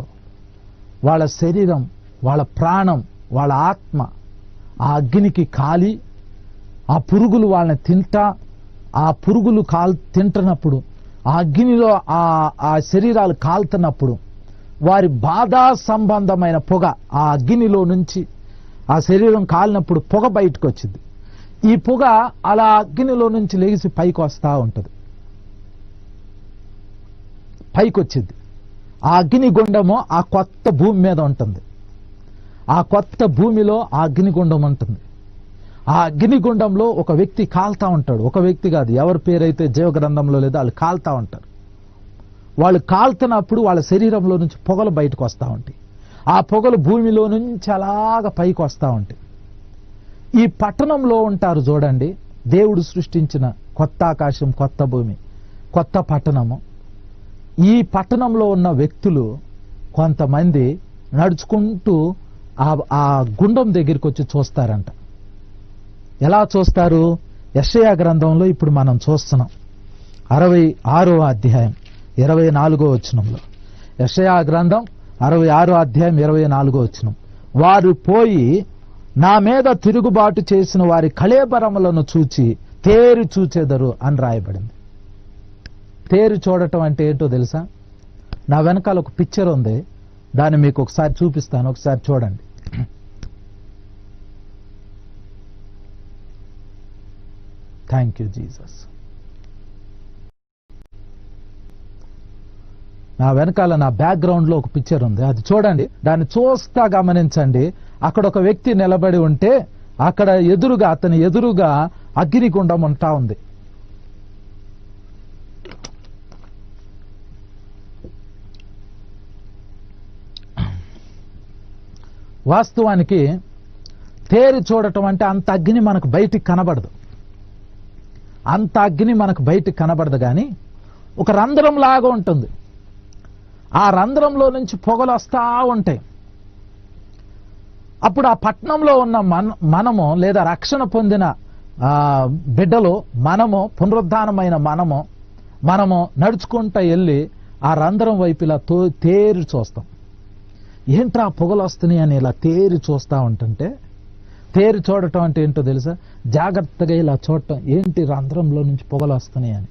వాళ్ళ శరీరం, వాళ్ళ ప్రాణం, వాళ్ళ ఆత్మ ఆ అగ్నికి కాలి ఆ పురుగులు వాళ్ళని ఆ పురుగులు తింటున్నప్పుడు, ఆ అగ్నిలో ఆ శరీరాలు కాలుతున్నప్పుడు వారి బాధా సంబంధమైన పొగ ఆ అగ్నిలో నుంచి ఆ శరీరం కాలినప్పుడు పొగ బయటకు వచ్చింది. ఈ పొగ అలా అగ్నిలో నుంచి లేచి పైకి వస్తూ ఉంటుంది. పైకొచ్చింది. ఆ అగ్నిగుండము ఆ కొత్త భూమి మీద ఉంటుంది. ఆ కొత్త భూమిలో ఆ అగ్నిగుండం ఉంటుంది. ఆ అగ్నిగుండంలో ఒక వ్యక్తి కాల్తా ఉంటాడు. ఒక వ్యక్తి కాదు, ఎవరి పేరైతే జీవ గ్రంథంలో లేదో వాళ్ళు కాల్తా ఉంటారు. వాళ్ళు కాల్తున్నప్పుడు వాళ్ళ శరీరంలో నుంచి పొగలు బయటకు వస్తూ ఉంటాయి. ఆ పొగలు భూమిలో నుంచి అలాగ పైకి వస్తూ ఉంటాయి. ఈ పట్టణంలో ఉంటారు చూడండి, దేవుడు సృష్టించిన కొత్త ఆకాశం, కొత్త భూమి, కొత్త పట్టణము. ఈ పట్టణంలో ఉన్న వ్యక్తులు కొంతమంది నడుచుకుంటూ ఆ గుండం దగ్గరికి వచ్చి చూస్తారంట. ఎలా చూస్తారు? యెషయా గ్రంథంలో ఇప్పుడు మనం చూస్తున్నాం 66వ అధ్యాయం 24వ వచనంలో. యెషయా గ్రంథం 66వ అధ్యాయం 24వ వచనం. వారు పోయి నా మీద తిరుగుబాటు చేసిన వారి కళేబరములను చూచి తేరి చూచెదరు అని రాయబడింది. తేరి చూడటం అంటే ఏంటో తెలుసా? నా వెనకాల ఒక పిక్చర్ ఉంది, దాన్ని మీకు ఒకసారి చూపిస్తాను, ఒకసారి చూడండి. Thank you Jesus. నా వెనకాల నా బ్యాక్గ్రౌండ్ లో ఒక పిక్చర్ ఉంది, అది చూడండి. దాన్ని చూస్తా గమనించండి. అక్కడ ఒక వ్యక్తి నిలబడి ఉంటే అక్కడ అతని ఎదురుగా అగ్నిగుండం ఉంటా ఉంది. వాస్తవానికి తేరి చూడటం అంటే అంత అగ్ని మనకు బయటికి కనబడదు. అంత అగ్ని మనకు బయటికి కనబడదు, కానీ ఒక రంధ్రం లాగా ఉంటుంది. ఆ రంధ్రంలో నుంచి పొగలు వస్తూ ఉంటాయి. అప్పుడు ఆ పట్టణంలో ఉన్న మనము లేదా రక్షణ పొందిన బిడ్డలు, మనము పునరుద్ధానమైన మనము నడుచుకుంటూ వెళ్ళి ఆ రంధ్రం వైపు ఇలా తేరి చూస్తాం. ఏంట్రా పొగలు వస్తున్నాయి అని ఇలా తేరి చూస్తూ ఉంటుంటే, తేరి చూడటం అంటే ఏంటో తెలుసా? జాగ్రత్తగా ఇలా చూడటం, ఏంటి రంధ్రంలో నుంచి పొగలు వస్తున్నాయి అని.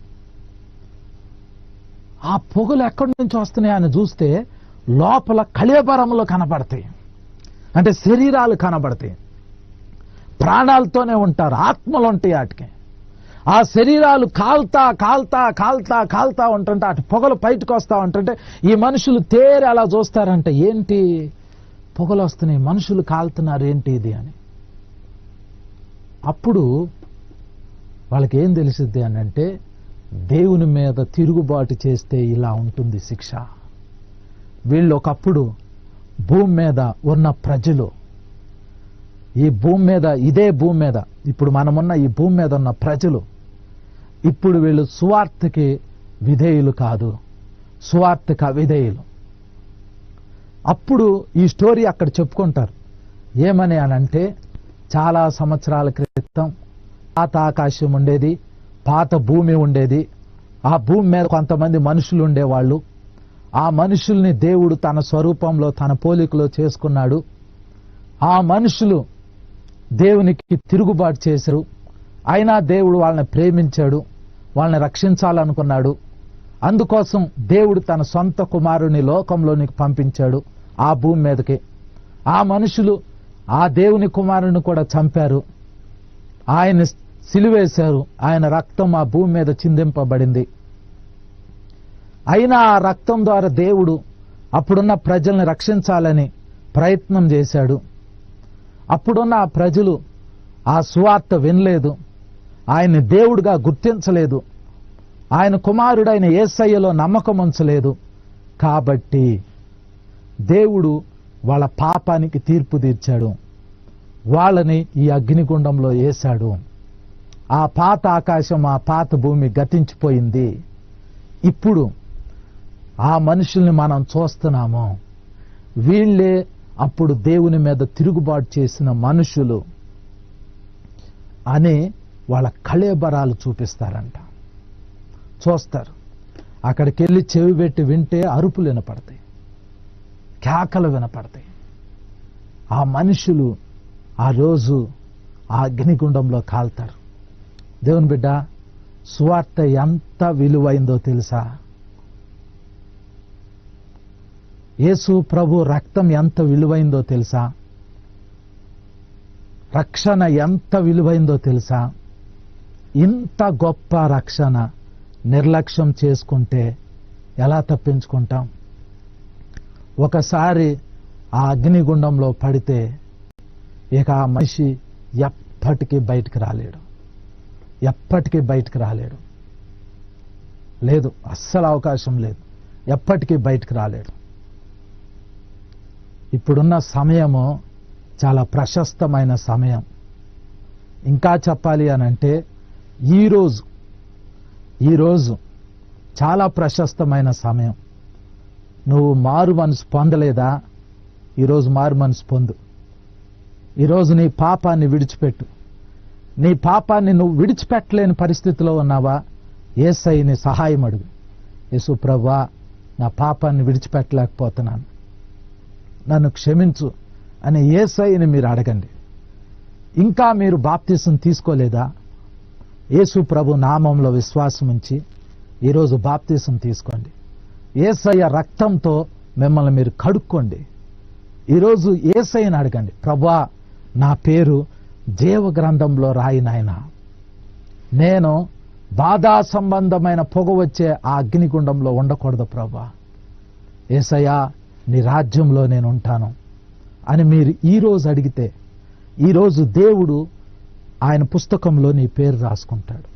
ఆ పొగలు ఎక్కడి నుంచి వస్తున్నాయి అని చూస్తే లోపల కళేబరములు కనబడతాయి, అంటే శరీరాలు కనబడతాయి. ప్రాణాలతోనే ఉంటారు, ఆత్మలు ఉంటాయి వాటికి. ఆ శరీరాలు కాల్తా కాల్తా కాల్తా కాల్తా ఉంటుంటే అటు పొగలు బయటకు వస్తా ఉంటుంటే ఈ మనుషులు తేరి అలా చూస్తారంటే ఏంటి పొగలు వస్తున్నాయి, మనుషులు కాలుతున్నారు ఏంటి ఇది అని. అప్పుడు వాళ్ళకి ఏం తెలిసిద్ది అని అంటే దేవుని మీద తిరుగుబాటు చేస్తే ఇలా ఉంటుంది శిక్ష. వీళ్ళు ఒకప్పుడు భూమి మీద ఉన్న ప్రజలు, ఈ భూమి మీద, ఇదే భూమి మీద, ఇప్పుడు మనమున్న ఈ భూమి మీద ఉన్న ప్రజలు, ఇప్పుడు వీళ్ళు సువార్తకి విధేయులు కాదు, సువార్తకి అవిధేయులు. అప్పుడు ఈ స్టోరీ అక్కడ చెప్పుకుంటారు. ఏమని అనంటే చాలా సంవత్సరాల క్రితం పాత ఆకాశం ఉండేది, పాత భూమి ఉండేది. ఆ భూమి మీద కొంతమంది మనుషులు ఉండేవాళ్ళు. ఆ మనుషుల్ని దేవుడు తన స్వరూపంలో తన పోలికలో చేసుకున్నాడు. ఆ మనుషులు దేవునికి తిరుగుబాటు చేశారు. అయినా దేవుడు వాళ్ళని ప్రేమించాడు, వాళ్ళని రక్షించాలనుకున్నాడు. అందుకోసం దేవుడు తన సొంత కుమారుని లోకంలోనికి పంపించాడు, ఆ భూమి మీదకి. ఆ మనుషులు ఆ దేవుని కుమారుని కూడా చంపారు, ఆయన సిలువేశారు, ఆయన రక్తం ఆ భూమి మీద చిందింపబడింది. అయినా ఆ రక్తం ద్వారా దేవుడు అప్పుడున్న ప్రజల్ని రక్షించాలని ప్రయత్నం చేశాడు. అప్పుడున్న ఆ ప్రజలు ఆ సువార్త వినలేదు, ఆయన్ని దేవుడిగా గుర్తించలేదు, ఆయన కుమారుడైన యేసయ్యలో నమ్మకం ఉంచలేదు. కాబట్టి దేవుడు వాళ్ళ పాపానికి తీర్పు తీర్చాడు, వాళ్ళని ఈ అగ్నిగుండంలో వేశాడు. ఆ పాత ఆకాశం, ఆ పాత భూమి గతించిపోయింది. ఇప్పుడు ఆ మనుషుల్ని మనం చూస్తున్నాము. వీళ్ళే అప్పుడు దేవుని మీద తిరుగుబాటు చేసిన మనుషులు అని వాళ్ళ కళేబరాలు చూపిస్తారంట, చూస్తారు. అక్కడికి వెళ్ళి చెవి పెట్టి వింటే అరుపులు వినపడతాయి, కేకలు వినపడతాయి. ఆ మనుషులు ఆ రోజు ఆ అగ్నిగుండంలో కాల్తారు. దేవుని బిడ్డ, సువార్త ఎంత విలువైందో తెలుసా? యేసు ప్రభు రక్తం ఎంత విలువైందో తెలుసా? రక్షణ ఎంత విలువైందో తెలుసా? ఇంత గొప్ప రక్షణ నిర్లక్ష్యం చేసుకుంటే ఎలా తప్పించుకుంటాం? ఒకసారి ఆ అగ్నిగుండంలో పడితే ఇక ఆ మనిషి ఎప్పటికీ బయటికి రాలేడు, ఎప్పటికీ బయటికి రాలేడు. లేదు, అస్సలు అవకాశం లేదు, ఎప్పటికీ బయటికి రాలేడు. ఇప్పుడున్న సమయము చాలా ప్రశస్తమైన సమయం. ఇంకా చెప్పాలి అనంటే ఈరోజు చాలా ప్రశస్తమైన సమయం. నువ్వు మారు మనసు పొందలేదా? ఈరోజు మారు మనసు పొందు. ఈరోజు నీ పాపాన్ని విడిచిపెట్టు. నీ పాపాన్ని నువ్వు విడిచిపెట్టలేని పరిస్థితిలో ఉన్నావా? యేసయ్యని సహాయం అడుగు. యేసు ప్రభువా, నా పాపాన్ని విడిచిపెట్టలేకపోతున్నాను, నన్ను క్షమించు అని యేసయ్యని మీరు అడగండి. ఇంకా మీరు బాప్తిసం తీసుకోలేదా? యేసు ప్రభు నామంలో విశ్వాసం ఉంచి ఈరోజు బాప్తిసం తీసుకోండి. యేసయ్య రక్తంతో మిమ్మల్ని మీరు కడుక్కోండి. ఈరోజు యేసయ్యని అడగండి, ప్రభువా నా పేరు జీవ గ్రంథంలో రాయి నాయనా, నేను బాధా సంబంధమైన పొగ వచ్చే ఆ అగ్నిగుండంలో ఉండకూడదు ప్రభువా, యేసయ్యా నీ రాజ్యంలో నేను ఉంటాను అని మీరు ఈరోజు అడిగితే, ఈరోజు దేవుడు ఆయన పుస్తకంలో నీ పేరు రాసుకుంటాడు.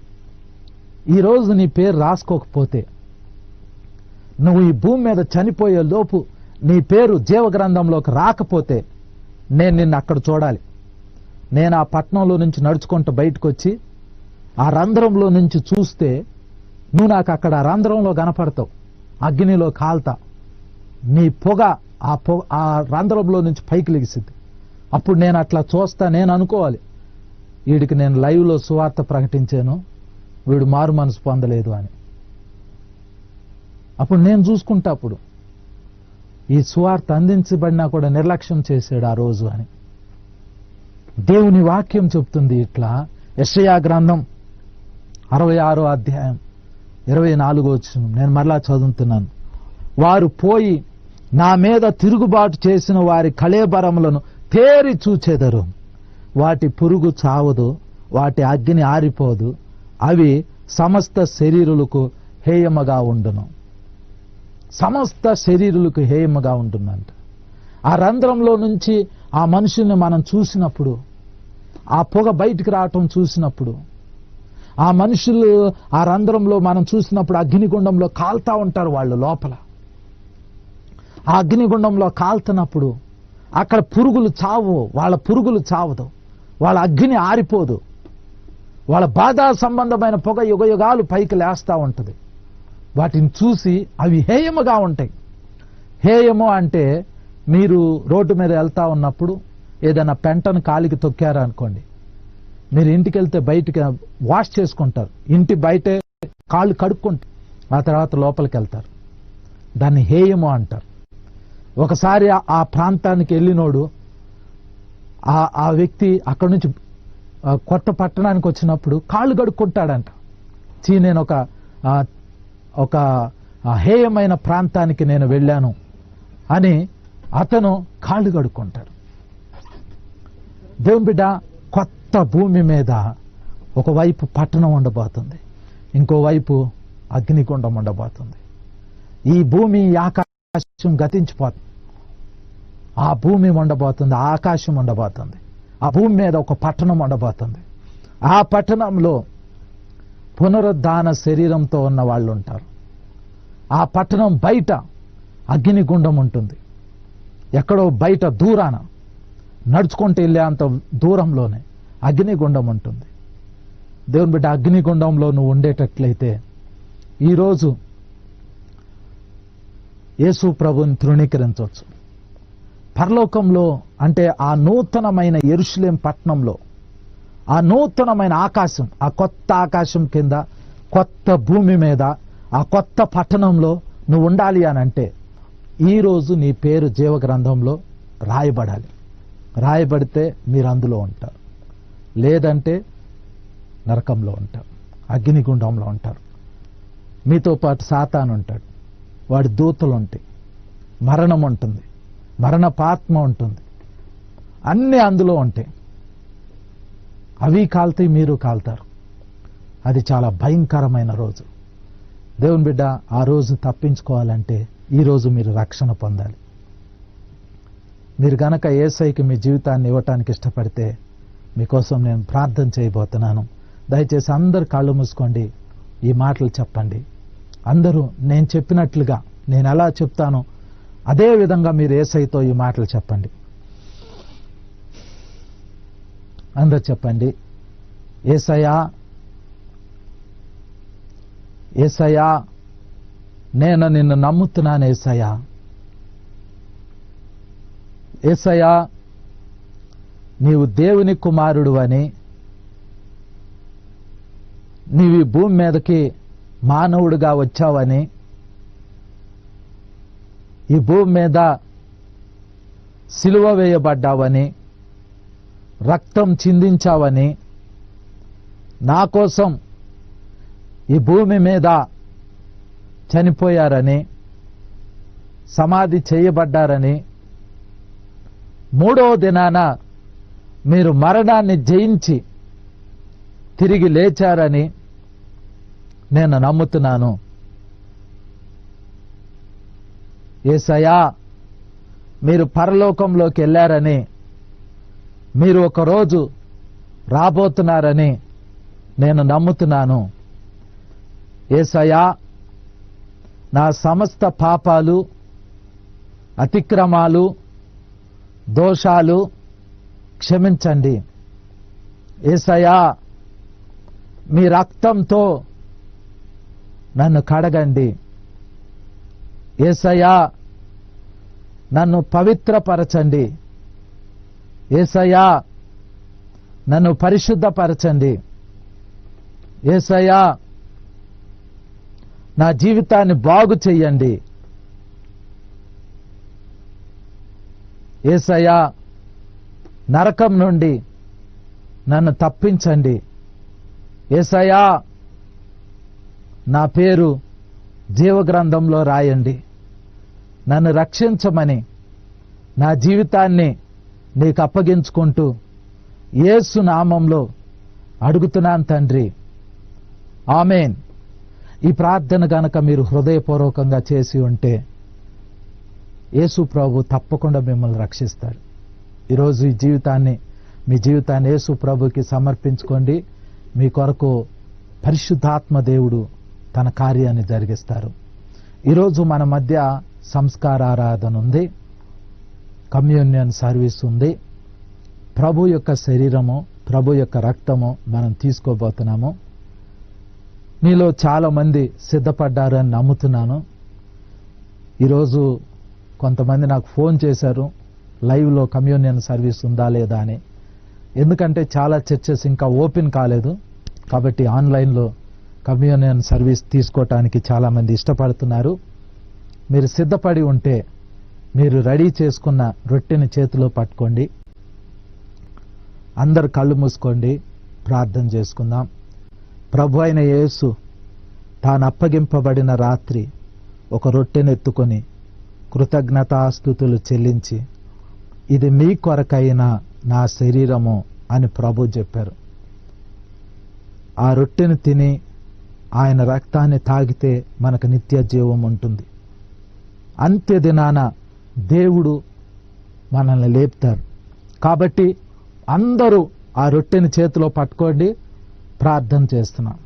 ఈరోజు నీ పేరు రాసుకోకపోతే, నువ్వు ఈ భూమి మీద చనిపోయే లోపు నీ పేరు జీవగ్రంథంలోకి రాకపోతే నేను నిన్ను అక్కడ చూడాలి. నేను ఆ పట్టణంలో నుంచి నడుచుకుంటూ బయటకు వచ్చి ఆ రంధ్రంలో నుంచి చూస్తే నువ్వు నాకు అక్కడ ఆ రంధ్రంలో కనపడతావు, అగ్నిలో కాల్తా, నీ పొగ ఆ రంధ్రంలో నుంచి పైకి లెగిసిద్ది. అప్పుడు నేను అట్లా చూస్తా, నేను అనుకోవాలి వీడికి నేను లైవ్లో సువార్త ప్రకటించాను, వీడు మారు మనసు పొందలేదు అని. అప్పుడు నేను చూసుకుంటా, అప్పుడు ఈ సువార్త అందించబడినా కూడా నిర్లక్ష్యం చేశాడు ఆ రోజు అని. దేవుని వాక్యం చెప్తుంది ఇట్లా. యెషయా గ్రంథం 66వ అధ్యాయం 24వ వచనం నేను మరలా చదువుతున్నాను. వారు పోయి నా మీద తిరుగుబాటు చేసిన వారి కళేబరములను తేరి చూచెదరు, వాటి పురుగు చావదు, వాటి అగ్ని ఆరిపోదు, అవి సమస్త శరీరులకు హేయముగా ఉండును. సమస్త శరీరులకు హేయముగా ఉంటుందంట. ఆ రంధ్రంలో నుంచి ఆ మనుషుల్ని మనం చూసినప్పుడు, ఆ పొగ బయటికి రావటం చూసినప్పుడు, ఆ మనుషులు ఆ రంధ్రంలో మనం చూసినప్పుడు అగ్నిగుండంలో కాల్తా ఉంటారు వాళ్ళు లోపల. ఆ అగ్నిగుండంలో కాల్తున్నప్పుడు అక్కడ పురుగులు చావు, వాళ్ళ పురుగులు చావదు, వాళ్ళ అగ్ని ఆరిపోదు, వాళ్ళ బాధా సంబంధమైన పొగ యుగయుగాలు పైకి లేస్తా ఉంటుంది. వాటిని చూసి అవి హేయముగా ఉంటాయి. హేయము అంటే మీరు రోడ్డు మీద వెళ్తా ఉన్నప్పుడు ఏదైనా పెంటను కాలికి తొక్కారనుకోండి, మీరు ఇంటికి వెళ్తే బయటికి వాష్ చేసుకుంటారు, ఇంటి బయటే కాళ్ళు కడుక్కుంటారు, ఆ తర్వాత లోపలికి వెళ్తారు. దాన్ని హేయము అంటారు. ఒకసారి ఆ ప్రాంతానికి వెళ్ళినోడు ఆ వ్యక్తి అక్కడి నుంచి కొత్త పట్టణానికి వచ్చినప్పుడు కాళ్ళు కడుక్కుంటాడంట. నేను ఒక హేయమైన ప్రాంతానికి నేను వెళ్ళాను అని అతను కాళ్ళు కడుక్కుంటాడు. దేవుని బిడ్డ, కొత్త భూమి మీద ఒకవైపు పట్టణం ఉండబోతుంది, ఇంకోవైపు అగ్నిగుండం ఉండబోతుంది. ఈ భూమి ఆకాశం గతించిపోతుంది, ఆ భూమి ఉండబోతుంది, ఆకాశం ఉండబోతుంది. ఆ భూమి మీద ఒక పట్టణం ఉండబోతుంది. ఆ పట్టణంలో పునరుద్ధాన శరీరంతో ఉన్న వాళ్ళు ఉంటారు. ఆ పట్టణం బయట అగ్నిగుండం ఉంటుంది. ఎక్కడో బయట దూరాన నడుచుకుంటూ వెళ్ళే అంత దూరంలోనే అగ్నిగుండం ఉంటుంది. దేవుని బిడ్డ, అగ్నిగుండంలో నువ్వు ఉండేటట్లయితే ఈరోజు యేసు ప్రభుని తృణీకరించవచ్చు. పరలోకంలో అంటే ఆ నూతనమైన యెరూషలేం పట్టణంలో, ఆ నూతనమైన ఆకాశం, ఆ కొత్త ఆకాశం కింద కొత్త భూమి మీద ఆ కొత్త పట్టణంలో నువ్వు ఉండాలి అని అంటే ఈరోజు నీ పేరు జీవగ్రంథంలో రాయబడాలి. రాయబడితే మీరు అందులో ఉంటారు, లేదంటే నరకంలో ఉంటారు, అగ్నిగుండంలో ఉంటారు. మీతో పాటు సాతాను ఉంటాడు, వాడి దూతలు ఉంటాయి, మరణం ఉంటుంది, మరణపాత్మ ఉంటుంది, అన్నీ అందులో ఉంటాయి. అవి కాల్తాయి, మీరు కాల్తారు. అది చాలా భయంకరమైన రోజు. దేవుని బిడ్డ, ఆ రోజు తప్పించుకోవాలంటే ఈరోజు మీరు రక్షణ పొందాలి. మీరు గనక యేసయ్యకి మీ జీవితాన్ని ఇవ్వటానికి ఇష్టపడితే మీకోసం నేను ప్రార్థన చేయబోతున్నాను. దయచేసి అందరు కళ్ళు మూసుకోండి, ఈ మాటలు చెప్పండి. అందరూ నేను చెప్పినట్లుగా, నేను ఎలా చెప్తానో అదే విధంగా మీరు యేసయ్యతో ఈ మాటలు చెప్పండి. అందరు చెప్పండి, యేసయ్యా, యేసయ్యా, నేను నిన్ను నమ్ముతున్నాను. యేసయ్యా, యేసయ్యా, నీవు దేవుని కుమారుడు అని, నీవు ఈ భూమి మీదకి మానవుడిగా వచ్చావని, ఈ భూమి మీద సిలువ వేయబడ్డావని, రక్తం చిందించావని, నా కోసం ఈ భూమి మీద చనిపోయారని, సమాధి చేయబడ్డారని, మూడో దినాన మీరు మరణాన్ని జయించి తిరిగి లేచారని నేను నమ్ముతున్నాను. యేసయ్యా, మీరు పరలోకంలోకి వెళ్ళారని, మీరు ఒకరోజు రాబోతున్నారని నేను నమ్ముతున్నాను. యేసయ్యా, నా సమస్త పాపాలు, అతిక్రమాలు, దోషాలు క్షమించండి. యేసయ్యా, మీ రక్తంతో నన్ను కడగండి. యేసయ్యా, నన్ను పవిత్రపరచండి. యేసయ్యా, నన్ను పరిశుద్ధపరచండి. యేసయ్యా, నా జీవితాన్ని బాగు చెయ్యండి. యేసయ్యా, నరకం నుండి నన్ను తప్పించండి. యేసయ్యా, నా పేరు జీవగ్రంథంలో రాయండి. నన్ను రక్షించమని నా జీవితాన్ని నీకు అప్పగించుకుంటూ యేసు నామంలో అడుగుతున్నాను తండ్రి, ఆమేన్. ఈ ప్రార్థన గనక మీరు హృదయపూర్వకంగా చేసి ఉంటే యేసు ప్రభు తప్పకుండా మిమ్మల్ని రక్షిస్తాడు. ఈరోజు మీ జీవితాన్ని యేసు ప్రభుకి సమర్పించుకోండి. మీ కొరకు పరిశుద్ధాత్మ దేవుడు తన కార్యాన్ని జరిగిస్తారు. ఈరోజు మన మధ్య సంస్కారారాధన ఉంది, కమ్యూనియన్ సర్వీస్ ఉంది. ప్రభు యొక్క శరీరము, ప్రభు యొక్క రక్తము మనం తీసుకోబోతున్నాము. మీలో చాలా మంది సిద్ధపడ్డారని నమ్ముతున్నాను. ఈరోజు కొంతమంది నాకు ఫోన్ చేశారు, లైవ్లో కమ్యూనియన్ సర్వీస్ ఉందా లేదా అని. ఎందుకంటే చాలా చర్చెస్ ఇంకా ఓపెన్ కాలేదు, కాబట్టి ఆన్లైన్లో కమ్యూనియన్ సర్వీస్ తీసుకోవటానికి చాలా మంది ఇష్టపడుతున్నారు. మీరు సిద్ధపడి ఉంటే మీరు రెడీ చేసుకున్న రొట్టెని చేతిలో పట్టుకోండి. అందరు కళ్ళు మూసుకోండి, ప్రార్థన చేసుకుందాం. ప్రభు అయిన యేసు తాను అప్పగింపబడిన రాత్రి ఒక రొట్టెనెత్తుకొని కృతజ్ఞతాస్తుతులు చెల్లించి, ఇది మీ కొరకైన నా శరీరము అని ప్రభు చెప్పారు. ఆ రొట్టెను తిని ఆయన రక్తాన్ని తాగితే మనకు నిత్య జీవం ఉంటుంది. అంత్య దినాన దేవుడు మనల్ని లేపుతారు. కాబట్టి అందరూ ఆ రొట్టెని చేతిలో పట్టుకోండి, ప్రార్థన చేస్తున్నాం.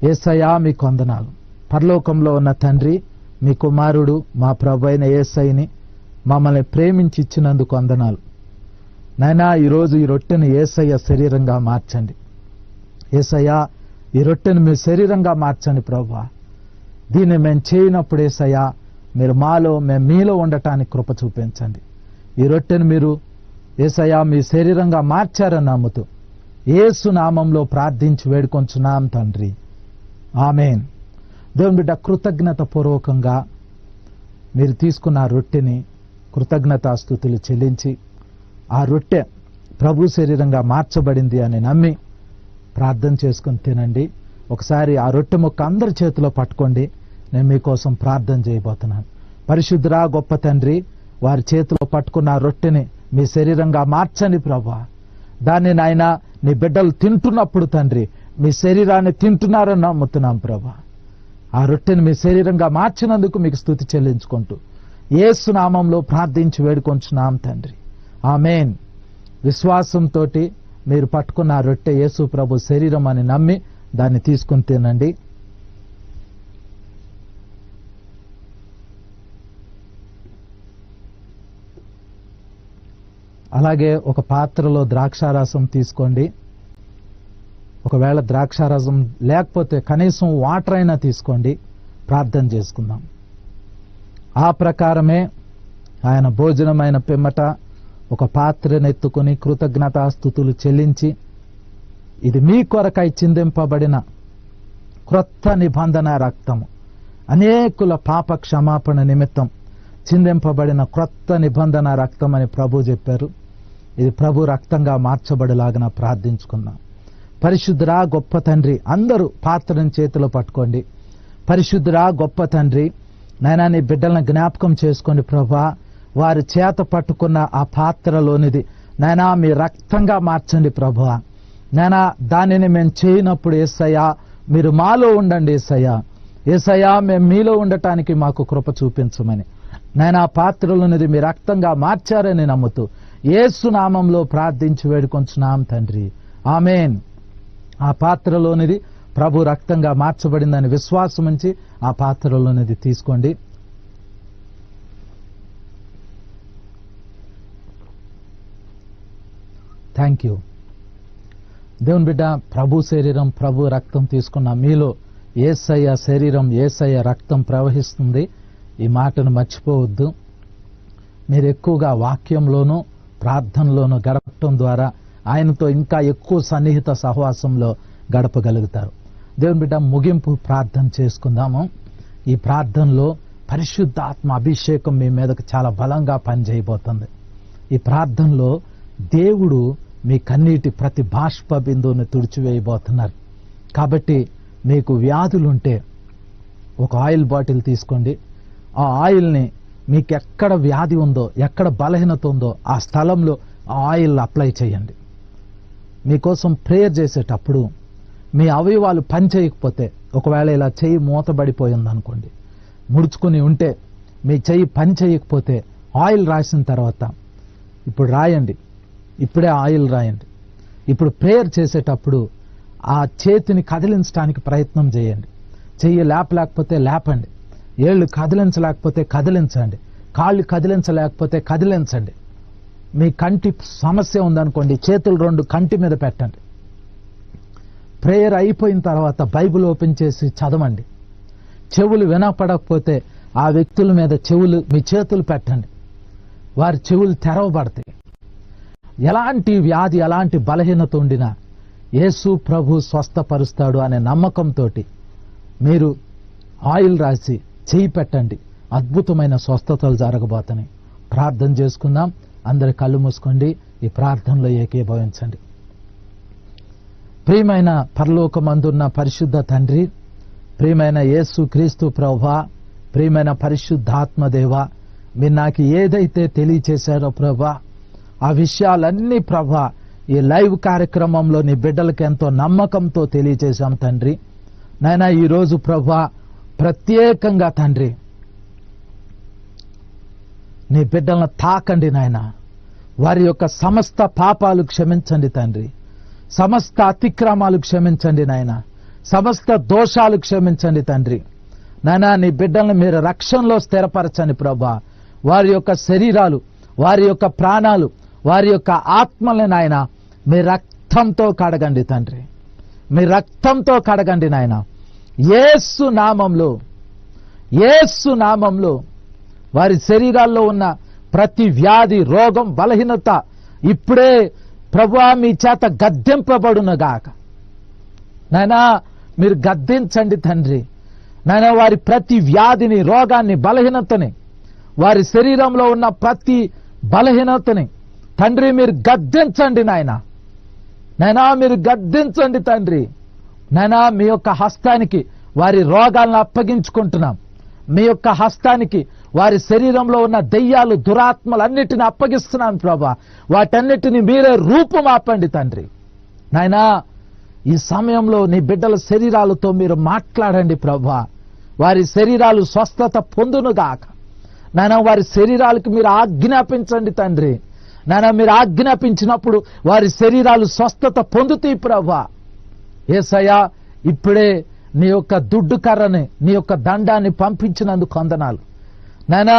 యేసయ్యా మీకు వందనాలు. పరలోకంలో ఉన్న తండ్రి, మీ కుమారుడు మా ప్రభు అయిన యేసయ్యని మమ్మల్ని ప్రేమించి ఇచ్చినందుకు వందనాలు. నాయనా, ఈరోజు ఈ రొట్టెను యేసయ్య శరీరంగా మార్చండి. యేసయ్యా, ఈ రొట్టెను మీ శరీరంగా మార్చండి ప్రభువా. దీన్ని మేము చేయనప్పుడు యేసయ్యా, మీరు మేము మీలో ఉండటానికి కృప చూపించండి. ఈ రొట్టెను మీరు యేసయ్యా మీ శరీరంగా మార్చారని నమ్ముతూ యేసు నామంలో ప్రార్థించి వేడుకొంచున్నాం తండ్రి, ఆమేన్. దేవుని బిడ్డ, కృతజ్ఞత పూర్వకంగా మీరు తీసుకున్న ఆ రొట్టెని కృతజ్ఞతాస్తుతులు చెల్లించి, ఆ రొట్టె ప్రభు శరీరంగా మార్చబడింది అని నమ్మి ప్రార్థన చేసుకుని తినండి. ఒకసారి ఆ రొట్టె ముక్క అందరి చేతిలో పట్టుకోండి. నేను మీకోసం ప్రార్థన చేయబోతున్నాను. పరిశుద్ధుడా గొప్ప తండ్రి, వారి చేతిలో పట్టుకున్న ఆ రొట్టెని మీ శరీరంగా మార్చండి ప్రభువా. దాన్ని నాయన నీ బిడ్డలు తింటున్నప్పుడు తండ్రి, మీ శరీరాన్ని తింటున్నారని నమ్ముతున్నాం ప్రభువా. ఆ రొట్టెని మీ శరీరంగా మార్చినందుకు మీకు స్తుతి చెల్లించుకుంటూ యేసు నామంలో ప్రార్థించి వేడుకొంచున్నాం తండ్రి, ఆమేన్. విశ్వాసంతో మీరు పట్టుకున్న ఆ రొట్టె యేసు ప్రభు శరీరం అని నమ్మి దాన్ని తీసుకుని తినండి. అలాగే ఒక పాత్రలో ద్రాక్షారసం తీసుకోండి. ఒకవేళ ద్రాక్షారసం లేకపోతే కనీసం వాటర్ అయినా తీసుకోండి. ప్రార్థన చేసుకుందాం. ఆ ప్రకారమే ఆయన భోజనమైన పిమ్మట ఒక పాత్రనెత్తుకుని కృతజ్ఞతాస్తుతులు చెల్లించి, ఇది మీ కొరకై చిందింపబడిన క్రొత్త నిబంధన రక్తము, అనేకుల పాప క్షమాపణ నిమిత్తం చిందింపబడిన క్రొత్త నిబంధన రక్తం అని ప్రభు చెప్పారు. ఇది ప్రభు రక్తంగా మార్చబడేలాగా ప్రార్థించుకుందాం. పరిశుద్ధురా గొప్ప తండ్రి, అందరూ పాత్రను చేతిలో పట్టుకోండి. పరిశుద్ధురా గొప్ప తండ్రి, నాయనా నీ బిడ్డలను జ్ఞాపకం చేసుకోండి ప్రభా. వారి చేత పట్టుకున్న ఆ పాత్రలోనిది నాయనా మీ రక్తంగా మార్చండి ప్రభా. నాయనా దానిని మేము చేయనప్పుడు యేసయ్యా మీరు మాలో ఉండండి యేసయ్యా. యేసయ్యా మేము మీలో ఉండటానికి మాకు కృప చూపించమని నాయనా పాత్రలోనిది మీ రక్తంగా మార్చారని నమ్ముతూ యేసు నామంలో ప్రార్థించి వేడుకొంచున్నాం తండ్రి, ఆమేన్. ఆ పాత్రలోనిది ప్రభు రక్తంగా మార్చబడిందని విశ్వాసం ఉంచి ఆ పాత్రలోనిది తీసుకోండి. Thank you. దేవుని బిడ్డ, ప్రభు శరీరం ప్రభు రక్తం తీసుకున్న మీలో యేసయ్య శరీరం యేసయ్య రక్తం ప్రవహిస్తుంది. ఈ మాటను మర్చిపోవద్దు. మీరు ఎక్కువగా వాక్యంలోనూ ప్రార్థనలోనూ గడపటం ద్వారా ఆయనతో ఇంకా ఎక్కువ సన్నిహిత సహవాసంలో గడపగలుగుతారు. దేవుని బిడ్డ, ముగింపు ప్రార్థన చేసుకుందాము. ఈ ప్రార్థనలో పరిశుద్ధాత్మ అభిషేకం మీ మీదకు చాలా బలంగా పనిచేయబోతుంది. ఈ ప్రార్థనలో దేవుడు మీ కన్నీటి ప్రతి బాష్ప బిందువుని తుడిచివేయబోతున్నారు. కాబట్టి మీకు వ్యాధులుంటే ఒక ఆయిల్ బాటిల్ తీసుకోండి. ఆ ఆయిల్ని మీకు ఎక్కడ వ్యాధి ఉందో, ఎక్కడ బలహీనత ఉందో ఆ స్థలంలో ఆ ఆయిల్ అప్లై చేయండి. మీకోసం ప్రేయర్ చేసేటప్పుడు మీ అవయవాలు పని చేయకపోతే, ఒకవేళ ఇలా చెయ్యి మూతబడిపోయిందనుకోండి, ముడుచుకుని ఉంటే మీ చెయ్యి పని చేయకపోతే ఆయిల్ రాసిన తర్వాత ఇప్పుడు రాయండి, ఇప్పుడే ఆయిల్ రాయండి. ఇప్పుడు ప్రేయర్ చేసేటప్పుడు ఆ చేతిని కదిలించడానికి ప్రయత్నం చేయండి. చెయ్యి లేపలేకపోతే లేపండి, ఏళ్ళు కదిలించలేకపోతే కదిలించండి, కాళ్ళు కదిలించలేకపోతే కదిలించండి. మీ కంటి సమస్య ఉందనుకోండి, చేతులు 2 కంటి మీద పెట్టండి. ప్రేయర్ అయిపోయిన తర్వాత బైబిల్ ఓపెన్ చేసి చదవండి. చెవులు వినపడకపోతే ఆ వ్యక్తుల మీద మీ చేతులు పెట్టండి, వారి చెవులు తెరవబడతాయి. ఎలాంటి వ్యాధి, ఎలాంటి బలహీనత ఉండినా యేసు ప్రభు స్వస్థపరుస్తాడు అనే నమ్మకంతో మీరు ఆయిల్ రాసి చేయి పెట్టండి. అద్భుతమైన స్వస్థతలు జరగబోతున్నాయి. ప్రార్థన చేసుకుందాం. అందరి కళ్ళు మూసుకోండి, ఈ ప్రార్థనలో ఏకీభవించండి. ప్రియమైన పరలోకమందున్న పరిశుద్ధ తండ్రి, ప్రియమైన యేసు క్రీస్తు ప్రభువా, ప్రియమైన పరిశుద్ధాత్మ దేవా, మీరు నాకు ఏదైతే తెలియచేశారో ప్రభా, ఆ విషయాలన్నీ ప్రభా ఈ లైవ్ కార్యక్రమంలో నీ బిడ్డలకు ఎంతో నమ్మకంతో తెలియచేశాం తండ్రి. నాయనా ఈరోజు ప్రభా ప్రత్యేకంగా తండ్రి నీ బిడ్డలను తాకండి నాయన. వారి యొక్క సమస్త పాపాలు క్షమించండి తండ్రి, సమస్త అతిక్రమాలు క్షమించండి నాయన, సమస్త దోషాలు క్షమించండి తండ్రి. నాయనా నీ బిడ్డలను మీరు రక్షణలో స్థిరపరచండి ప్రభా. వారి యొక్క శరీరాలు, వారి యొక్క ప్రాణాలు, వారి యొక్క ఆత్మల్ని నాయన మీ రక్తంతో కడగండి తండ్రి, మీ రక్తంతో కడగండి నాయన. యేసు నామంలో, యేసు నామంలో వారి శరీరాల్లో ఉన్న ప్రతి వ్యాధి, రోగం, బలహీనత ఇప్పుడే ప్రభువా మీ చేత గద్దింపబడునుగాక. నాయనా మీరు గద్దించండి తండ్రి. నాయనా వారి ప్రతి వ్యాధిని, రోగాన్ని, బలహీనతని, వారి శరీరంలో ఉన్న ప్రతి బలహీనతని తండ్రి మీరు గద్దించండి నాయన. నాయనా మీరు గద్దించండి తండ్రి. నాయనా మీ యొక్క హస్తానికి వారి రోగాలను అప్పగించుకుంటున్నాం. మీ యొక్క హస్తానికి వారి శరీరంలో ఉన్న దెయ్యాలు, దురాత్మలన్నిటిని అప్పగిస్తున్నాం ప్రభా. వాటన్నిటిని మీరే రూపుమాపండి తండ్రి. నాయనా ఈ సమయంలో నీ బిడ్డల శరీరాలతో మీరు మాట్లాడండి ప్రభా. వారి శరీరాలు స్వస్థత పొందునుగాక. నాయనా వారి శరీరాలకు మీరు ఆజ్ఞాపించండి తండ్రి. నాయనా మీరు ఆజ్ఞాపించినప్పుడు వారి శరీరాలు స్వస్థత పొందుతాయి ప్రభా. యేసయ్యా ఇప్పుడే నీ యొక్క దుడ్డు కర్రని, నీ యొక్క దండాన్ని పంపించినందుకు వందనాలు నాయనా.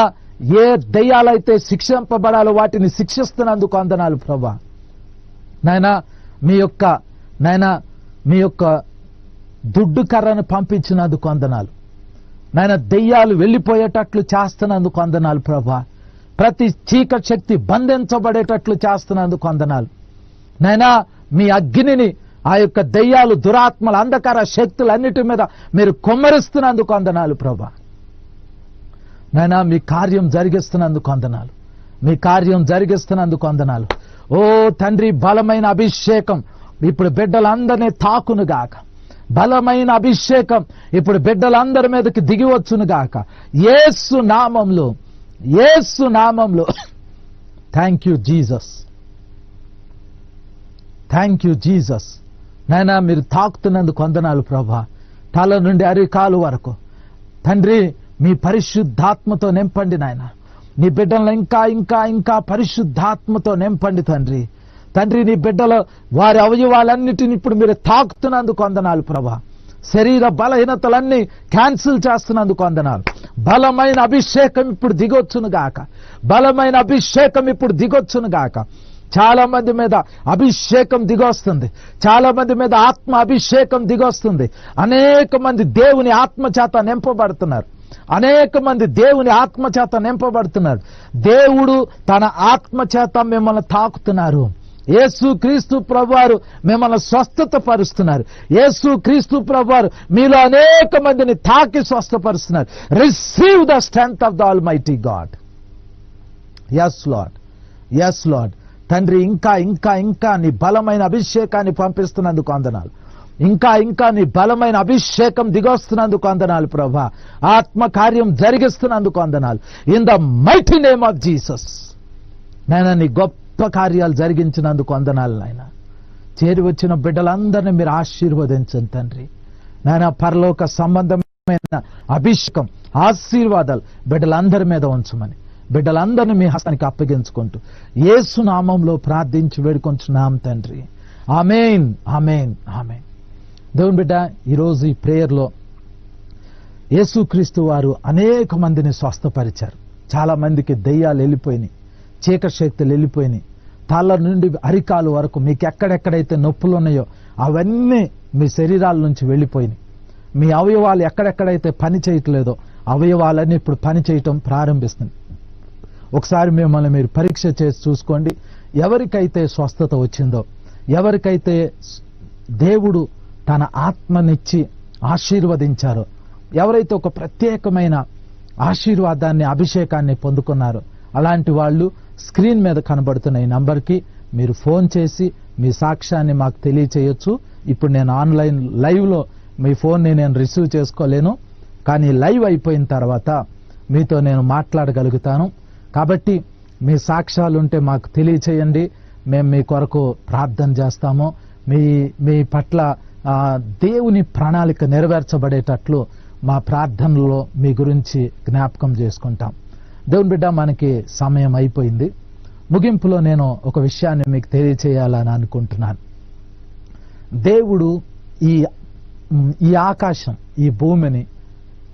ఏ దయ్యాలైతే శిక్షింపబడాలో వాటిని శిక్షిస్తున్నందుకు వందనాలు ప్రభా. నాయనా మీ యొక్క దుడ్డు కర్రను పంపించినందుకు వందనాలు నాయన. దెయ్యాలు వెళ్లిపోయేటట్లు చేస్తున్నందుకు వందనాలు ప్రభా. ప్రతి చీకటి శక్తి బంధించబడేటట్లు చేస్తున్నందుకు వందనాలు నాయనా. మీ అగ్నిని ఆ యొక్క దెయ్యాలు, దురాత్మల, అంధకార శక్తులన్నిటి మీద మీరు కొమ్మరిస్తున్నందుకు వందనాలు ప్రభా. నాయనా మీ కార్యం జరిగిస్తున్నందుకు వందనాలు, మీ కార్యం జరిగిస్తున్నందుకు వందనాలు. ఓ తండ్రి బలమైన అభిషేకం ఇప్పుడు బిడ్డలందరినీ తాకునుగాక. బలమైన అభిషేకం ఇప్పుడు బిడ్డలందరి మీదకి దిగివచ్చునుగాక. యేసు నామంలో, యేసు నామంలో. Thank you Jesus, thank you Jesus. నాయనా మీరు తాకుతున్నందుకు వందనాలు ప్రభా. తల నుండి అరికాలు వరకు తండ్రి మీ పరిశుద్ధాత్మతో నింపండి నాయన. నీ బిడ్డలను ఇంకా ఇంకా ఇంకా పరిశుద్ధాత్మతో నింపండి తండ్రి. తండ్రి నీ బిడ్డల వారి అవయవాలన్నిటిని ఇప్పుడు మీరు తాకుతున్నందుకు వందనాలు ప్రభా. శరీర బలహీనతలన్నీ క్యాన్సిల్ చేస్తున్నందుకు వందనాలు. బలమైన అభిషేకం ఇప్పుడు దిగొచ్చునుగాక, బలమైన అభిషేకం ఇప్పుడు దిగొచ్చునుగాక. చాలా మంది మీద అభిషేకం దిగొస్తుంది, చాలా మంది మీద ఆత్మ అభిషేకం దిగొస్తుంది. అనేక మంది దేవుని ఆత్మ చేత నింపబడుతున్నారు, అనేక మంది దేవుని ఆత్మ చేత నింపబడుతున్నారు. దేవుడు తన ఆత్మ చేత మిమ్మల్ని తాకుతున్నారు. యేసు క్రీస్తు ప్రభువారు మిమ్మల్ని స్వస్థత పరుస్తున్నారు. యేసు క్రీస్తు ప్రభువారు మీలో అనేక మందిని తాకి స్వస్థపరుస్తున్నారు. Receive the strength of the almighty God. Yes lord, yes lord. తండ్రి ఇంకా ఇంకా ఇంకా నీ బలమైన అభిషేకాన్ని పంపిస్తున్నందుకు వందనాలు. ఇంకా ఇంకా నీ బలమైన అభిషేకం దిగొస్తున్నందుకు వందనాలు ప్రభా. ఆత్మ కార్యం జరిగిస్తున్నందుకు వందనాలు. In the mighty name of Jesus నాయన నీ గొప్ప కార్యాలు జరిగించినందుకు వందనాలు నాయన. చేరి వచ్చిన బిడ్డలందరినీ మీరు ఆశీర్వదించండి తండ్రి. నాయన పరలోక సంబంధమైన అభిషేకం, ఆశీర్వాదాలు బిడ్డలందరి మీద ఉంచమని బిడ్డలందరినీ మీ హస్తానికి అప్పగించుకుంటూ యేసు నామంలో ప్రార్థించి వేడుకొంచున్నాం తండ్రి. ఆమేన్, ఆమేన్, ఆమేన్. దేవుని బిడ్డ, ఈరోజు ఈ ప్రేయర్లో యేసుక్రీస్తు వారు అనేక మందిని స్వస్థపరిచారు. చాలా మందికి దెయ్యాలు వెళ్ళిపోయినాయి, చీకటి శక్తులు వెళ్ళిపోయినాయి. తల నుండి అరికాలు వరకు మీకు ఎక్కడెక్కడైతే నొప్పులు ఉన్నాయో అవన్నీ మీ శరీరాల నుంచి వెళ్ళిపోయినాయి. మీ అవయవాలు ఎక్కడెక్కడైతే పని చేయట్లేదో అవయవాలన్నీ ఇప్పుడు పని చేయటం ప్రారంభిస్తుంది. ఒకసారి మిమ్మల్ని మీరు పరీక్ష చేసి చూసుకోండి. ఎవరికైతే స్వస్థత వచ్చిందో, ఎవరికైతే దేవుడు తన ఆత్మనిచ్చి ఆశీర్వదించారో, ఎవరైతే ఒక ప్రత్యేకమైన ఆశీర్వాదాన్ని, అభిషేకాన్ని పొందుకున్నారో, అలాంటి వాళ్ళు స్క్రీన్ మీద కనబడుతున్న ఈ నంబర్కి మీరు ఫోన్ చేసి మీ సాక్ష్యాన్ని మాకు తెలియచేయొచ్చు. ఇప్పుడు నేను ఆన్లైన్ లైవ్లో మీ ఫోన్ని నేను రిసీవ్ చేసుకోలేను, కానీ లైవ్ అయిపోయిన తర్వాత మీతో నేను మాట్లాడగలుగుతాను. కాబట్టి మీ సాక్ష్యాలుంటే మాకు తెలియచేయండి. మేము మీ కొరకు ప్రార్థన చేస్తాము. మీ పట్ల దేవుని ప్రణాళిక నెరవేర్చబడేటట్లు మా ప్రార్థనలో మీ గురించి జ్ఞాపకం చేసుకుంటాం. దేవుని బిడ్డ, మనకి సమయం అయిపోయింది. ముగింపులో నేను ఒక విషయాన్ని మీకు తెలియచేయాలని అనుకుంటున్నాను. దేవుడు ఈ ఆకాశం, ఈ భూమిని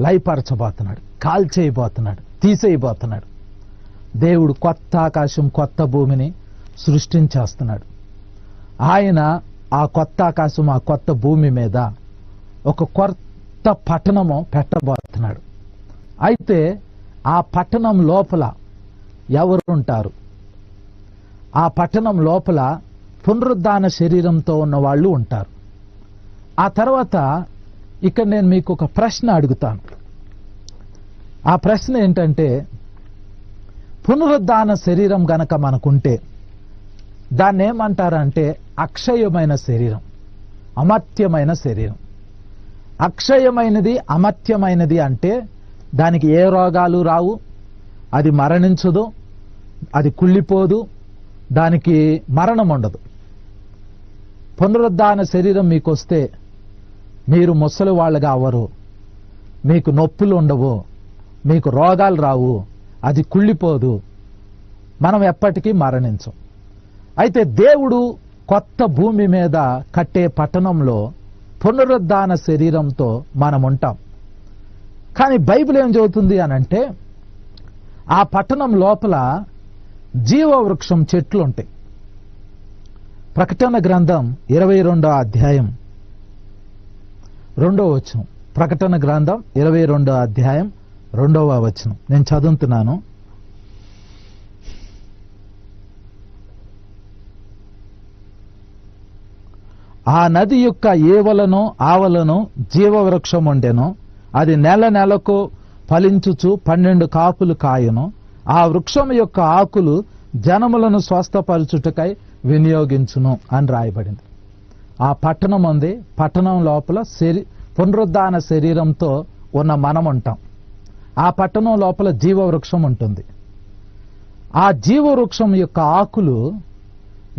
లయపరచబోతున్నాడు, కాల్చేయబోతున్నాడు, తీసేయబోతున్నాడు. దేవుడు కొత్త ఆకాశం, కొత్త భూమిని సృష్టించేస్తున్నాడు. ఆయన ఆ కొత్త ఆకాశం, ఆ కొత్త భూమి మీద ఒక కొత్త పట్టణము పెట్టబోతున్నాడు. అయితే ఆ పట్టణం లోపల ఎవరు ఉంటారు? ఆ పట్టణం లోపల పునరుద్ధాన శరీరంతో ఉన్న వాళ్ళు ఉంటారు. ఆ తర్వాత ఇక్కడ నేను మీకు ఒక ప్రశ్న అడుగుతాను. ఆ ప్రశ్న ఏంటంటే, పునరుద్ధాన శరీరం గనక మనకుంటే దాన్ని ఏమంటారంటే అక్షయమైన శరీరం, అమర్త్యమైన శరీరం. అక్షయమైనది, అమర్త్యమైనది అంటే దానికి ఏ రోగాలు రావు, అది మరణించదు, అది కుళ్ళిపోదు, దానికి మరణం ఉండదు. పునరుద్ధాన శరీరం మీకు వస్తే మీరు ముసలి వాళ్ళగా అవ్వరు, మీకు నొప్పులు ఉండవు, మీకు రోగాలు రావు, అది కుళ్ళిపోదు, మనం ఎప్పటికీ మరణించం. అయితే దేవుడు కొత్త భూమి మీద కట్టే పట్టణంలో పునరుద్ధాన శరీరంతో మనం ఉంటాం. కానీ బైబిల్ ఏం చెబుతుంది అనంటే, ఆ పట్టణం లోపల జీవవృక్షం చెట్లు ఉంటాయి. ప్రకటన గ్రంథం 22వ అధ్యాయం 2వ వచనం. ప్రకటన గ్రంథం 22వ అధ్యాయం 2వ వచనం నేను చదువుతున్నాను. ఆ నది యొక్క ఏవలను ఆవలను జీవవృక్షం ఉండెను. అది నెల నెలకు ఫలించుచు 12 కాపులు కాయను. ఆ వృక్షం యొక్క ఆకులు జనములను స్వస్థపరచుటకై వినియోగించును అని రాయబడింది. ఆ పట్టణం ఉంది. పట్టణం లోపల పునరుద్ధాన శరీరంతో ఉన్న మనం ఉంటాం. ఆ పట్టణం లోపల జీవవృక్షం ఉంటుంది. ఆ జీవవృక్షం యొక్క ఆకులు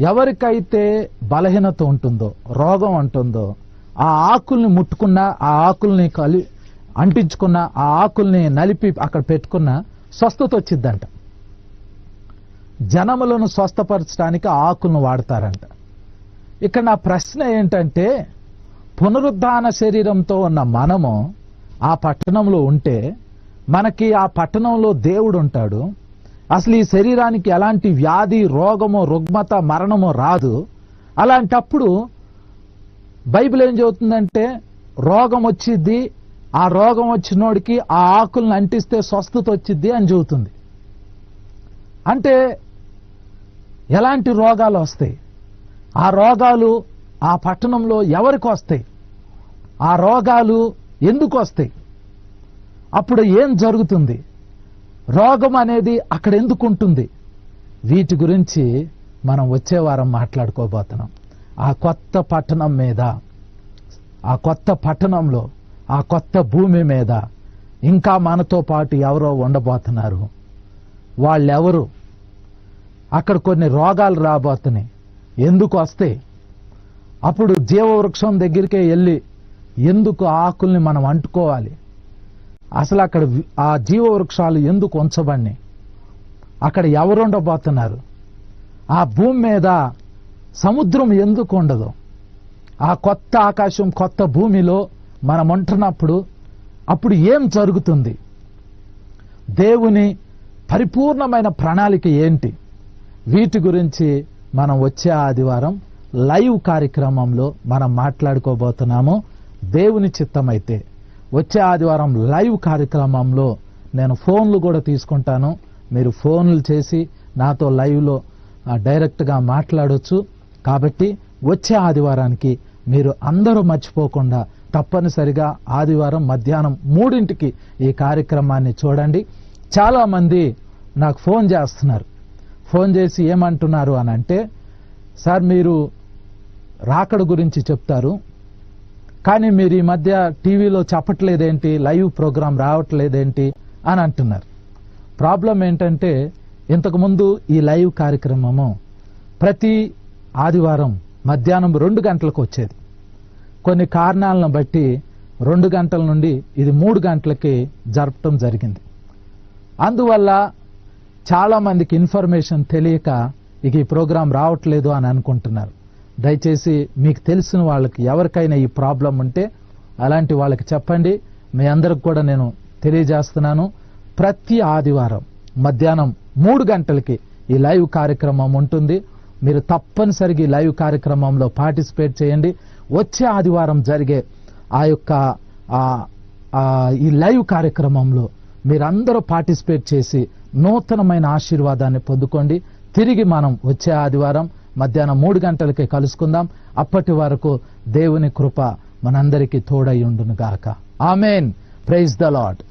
ఎవరికైతే బలహీనత ఉంటుందో, రోగం ఉంటుందో, ఆ ఆకుల్ని ముట్టుకున్నా, ఆ ఆకుల్ని అంటించుకున్న, ఆ ఆకుల్ని నలిపి అక్కడ పెట్టుకున్న స్వస్థత వచ్చిద్దంట. జనములను స్వస్థపరచడానికి ఆ ఆకులను వాడతారంట. ఇక్కడ నా ప్రశ్న ఏంటంటే, పునరుద్ధాన శరీరంతో ఉన్న మనము ఆ పట్టణంలో ఉంటే మనకి ఆ పట్టణంలో దేవుడు ఉంటాడు. అసలు ఈ శరీరానికి ఎలాంటి వ్యాధి, రోగమో, రుగ్మత, మరణమో రాదు. అలాంటప్పుడు బైబిల్ ఏం చెబుతుందంటే, రోగం వచ్చిద్ది, ఆ రోగం వచ్చినోడికి ఆ ఆకులను అంటిస్తే స్వస్థత వచ్చిద్ది అని చెబుతుంది. అంటే ఎలాంటి రోగాలు వస్తాయి? ఆ రోగాలు ఆ పట్టణంలో ఎవరికి వస్తాయి? ఆ రోగాలు ఎందుకు వస్తాయి? అప్పుడు ఏం జరుగుతుంది? రోగం అనేది అక్కడ ఎందుకు ఉంటుంది? వీటి గురించి మనం వచ్చే వారం మాట్లాడుకోబోతున్నాం. ఆ కొత్త పట్టణం మీద, ఆ కొత్త పట్టణంలో, ఆ కొత్త భూమి మీద ఇంకా మనతో పాటు ఎవరో ఉండబోతున్నారు. వాళ్ళెవరు? అక్కడ కొన్ని రోగాలు రాబోతున్నాయి. ఎందుకు వస్తాయి? అప్పుడు జీవవృక్షం దగ్గరికే వెళ్ళి ఎందుకు ఆకుల్ని మనం అంటుకోవాలి, అసలు అక్కడ ఆ జీవవృక్షాలు ఎందుకు ఉంచబడినాయి, అక్కడ ఎవరు ఉండబోతున్నారు, ఆ భూమి మీద సముద్రం ఎందుకు ఉండదు, ఆ కొత్త ఆకాశం కొత్త భూమిలో మనం ఉంటున్నప్పుడు అప్పుడు ఏం జరుగుతుంది, దేవుని పరిపూర్ణమైన ప్రణాళిక ఏంటి, వీటి గురించి మనం వచ్చే ఆదివారం లైవ్ కార్యక్రమంలో మనం మాట్లాడుకోబోతున్నాము. దేవుని చిత్తమైతే వచ్చే ఆదివారం లైవ్ కార్యక్రమంలో నేను ఫోన్లు కూడా తీసుకుంటాను. మీరు ఫోన్లు చేసి నాతో లైవ్లో డైరెక్ట్గా మాట్లాడొచ్చు. కాబట్టి వచ్చే ఆదివారానికి మీరు అందరూ మర్చిపోకుండా తప్పనిసరిగా ఆదివారం మధ్యాహ్నం 3ంటికి ఈ కార్యక్రమాన్ని చూడండి. చాలా మంది నాకు ఫోన్ చేస్తున్నారు. ఫోన్ చేసి ఏమంటున్నారు అని అంటే, సార్ మీరు రాకడ గురించి చెప్తారు, కానీ మీరు ఈ మధ్య టీవీలో చెప్పట్లేదేంటి, లైవ్ ప్రోగ్రాం రావట్లేదేంటి అని అంటున్నారు. ప్రాబ్లం ఏంటంటే, ఇంతకుముందు ఈ లైవ్ కార్యక్రమము ప్రతి ఆదివారం మధ్యాహ్నం 2 గంటలకు వచ్చేది. కొన్ని కారణాలను బట్టి 2 గంటల నుండి ఇది 3 గంటలకి జరపటం జరిగింది. అందువల్ల చాలా మందికి ఇన్ఫర్మేషన్ తెలియక ఇక ఈ ప్రోగ్రాం రావట్లేదు అని అనుకుంటున్నారు. దయచేసి మీకు తెలిసిన వాళ్ళకి ఎవరికైనా ఈ ప్రాబ్లం ఉంటే అలాంటి వాళ్ళకి చెప్పండి. మీ అందరికి కూడా నేను తెలియజేస్తున్నాను, ప్రతి ఆదివారం మధ్యాహ్నం 3 గంటలకి ఈ లైవ్ కార్యక్రమం ఉంటుంది. మీరు తప్పనిసరిగా ఈ లైవ్ కార్యక్రమంలో పార్టిసిపేట్ చేయండి. వచ్చే ఆదివారం జరిగే ఆ యొక్క ఈ లైవ్ కార్యక్రమంలో మీరందరూ పార్టిసిపేట్ చేసి నూతనమైన ఆశీర్వాదాన్ని పొందుకోండి. తిరిగి మనం వచ్చే ఆదివారం మధ్యాహ్నం 3 గంటలకి కలుసుకుందాం. అప్పటి వరకు దేవుని కృప మనందరికీ తోడై ఉండును గాక. ఆమేన్. Praise the lord.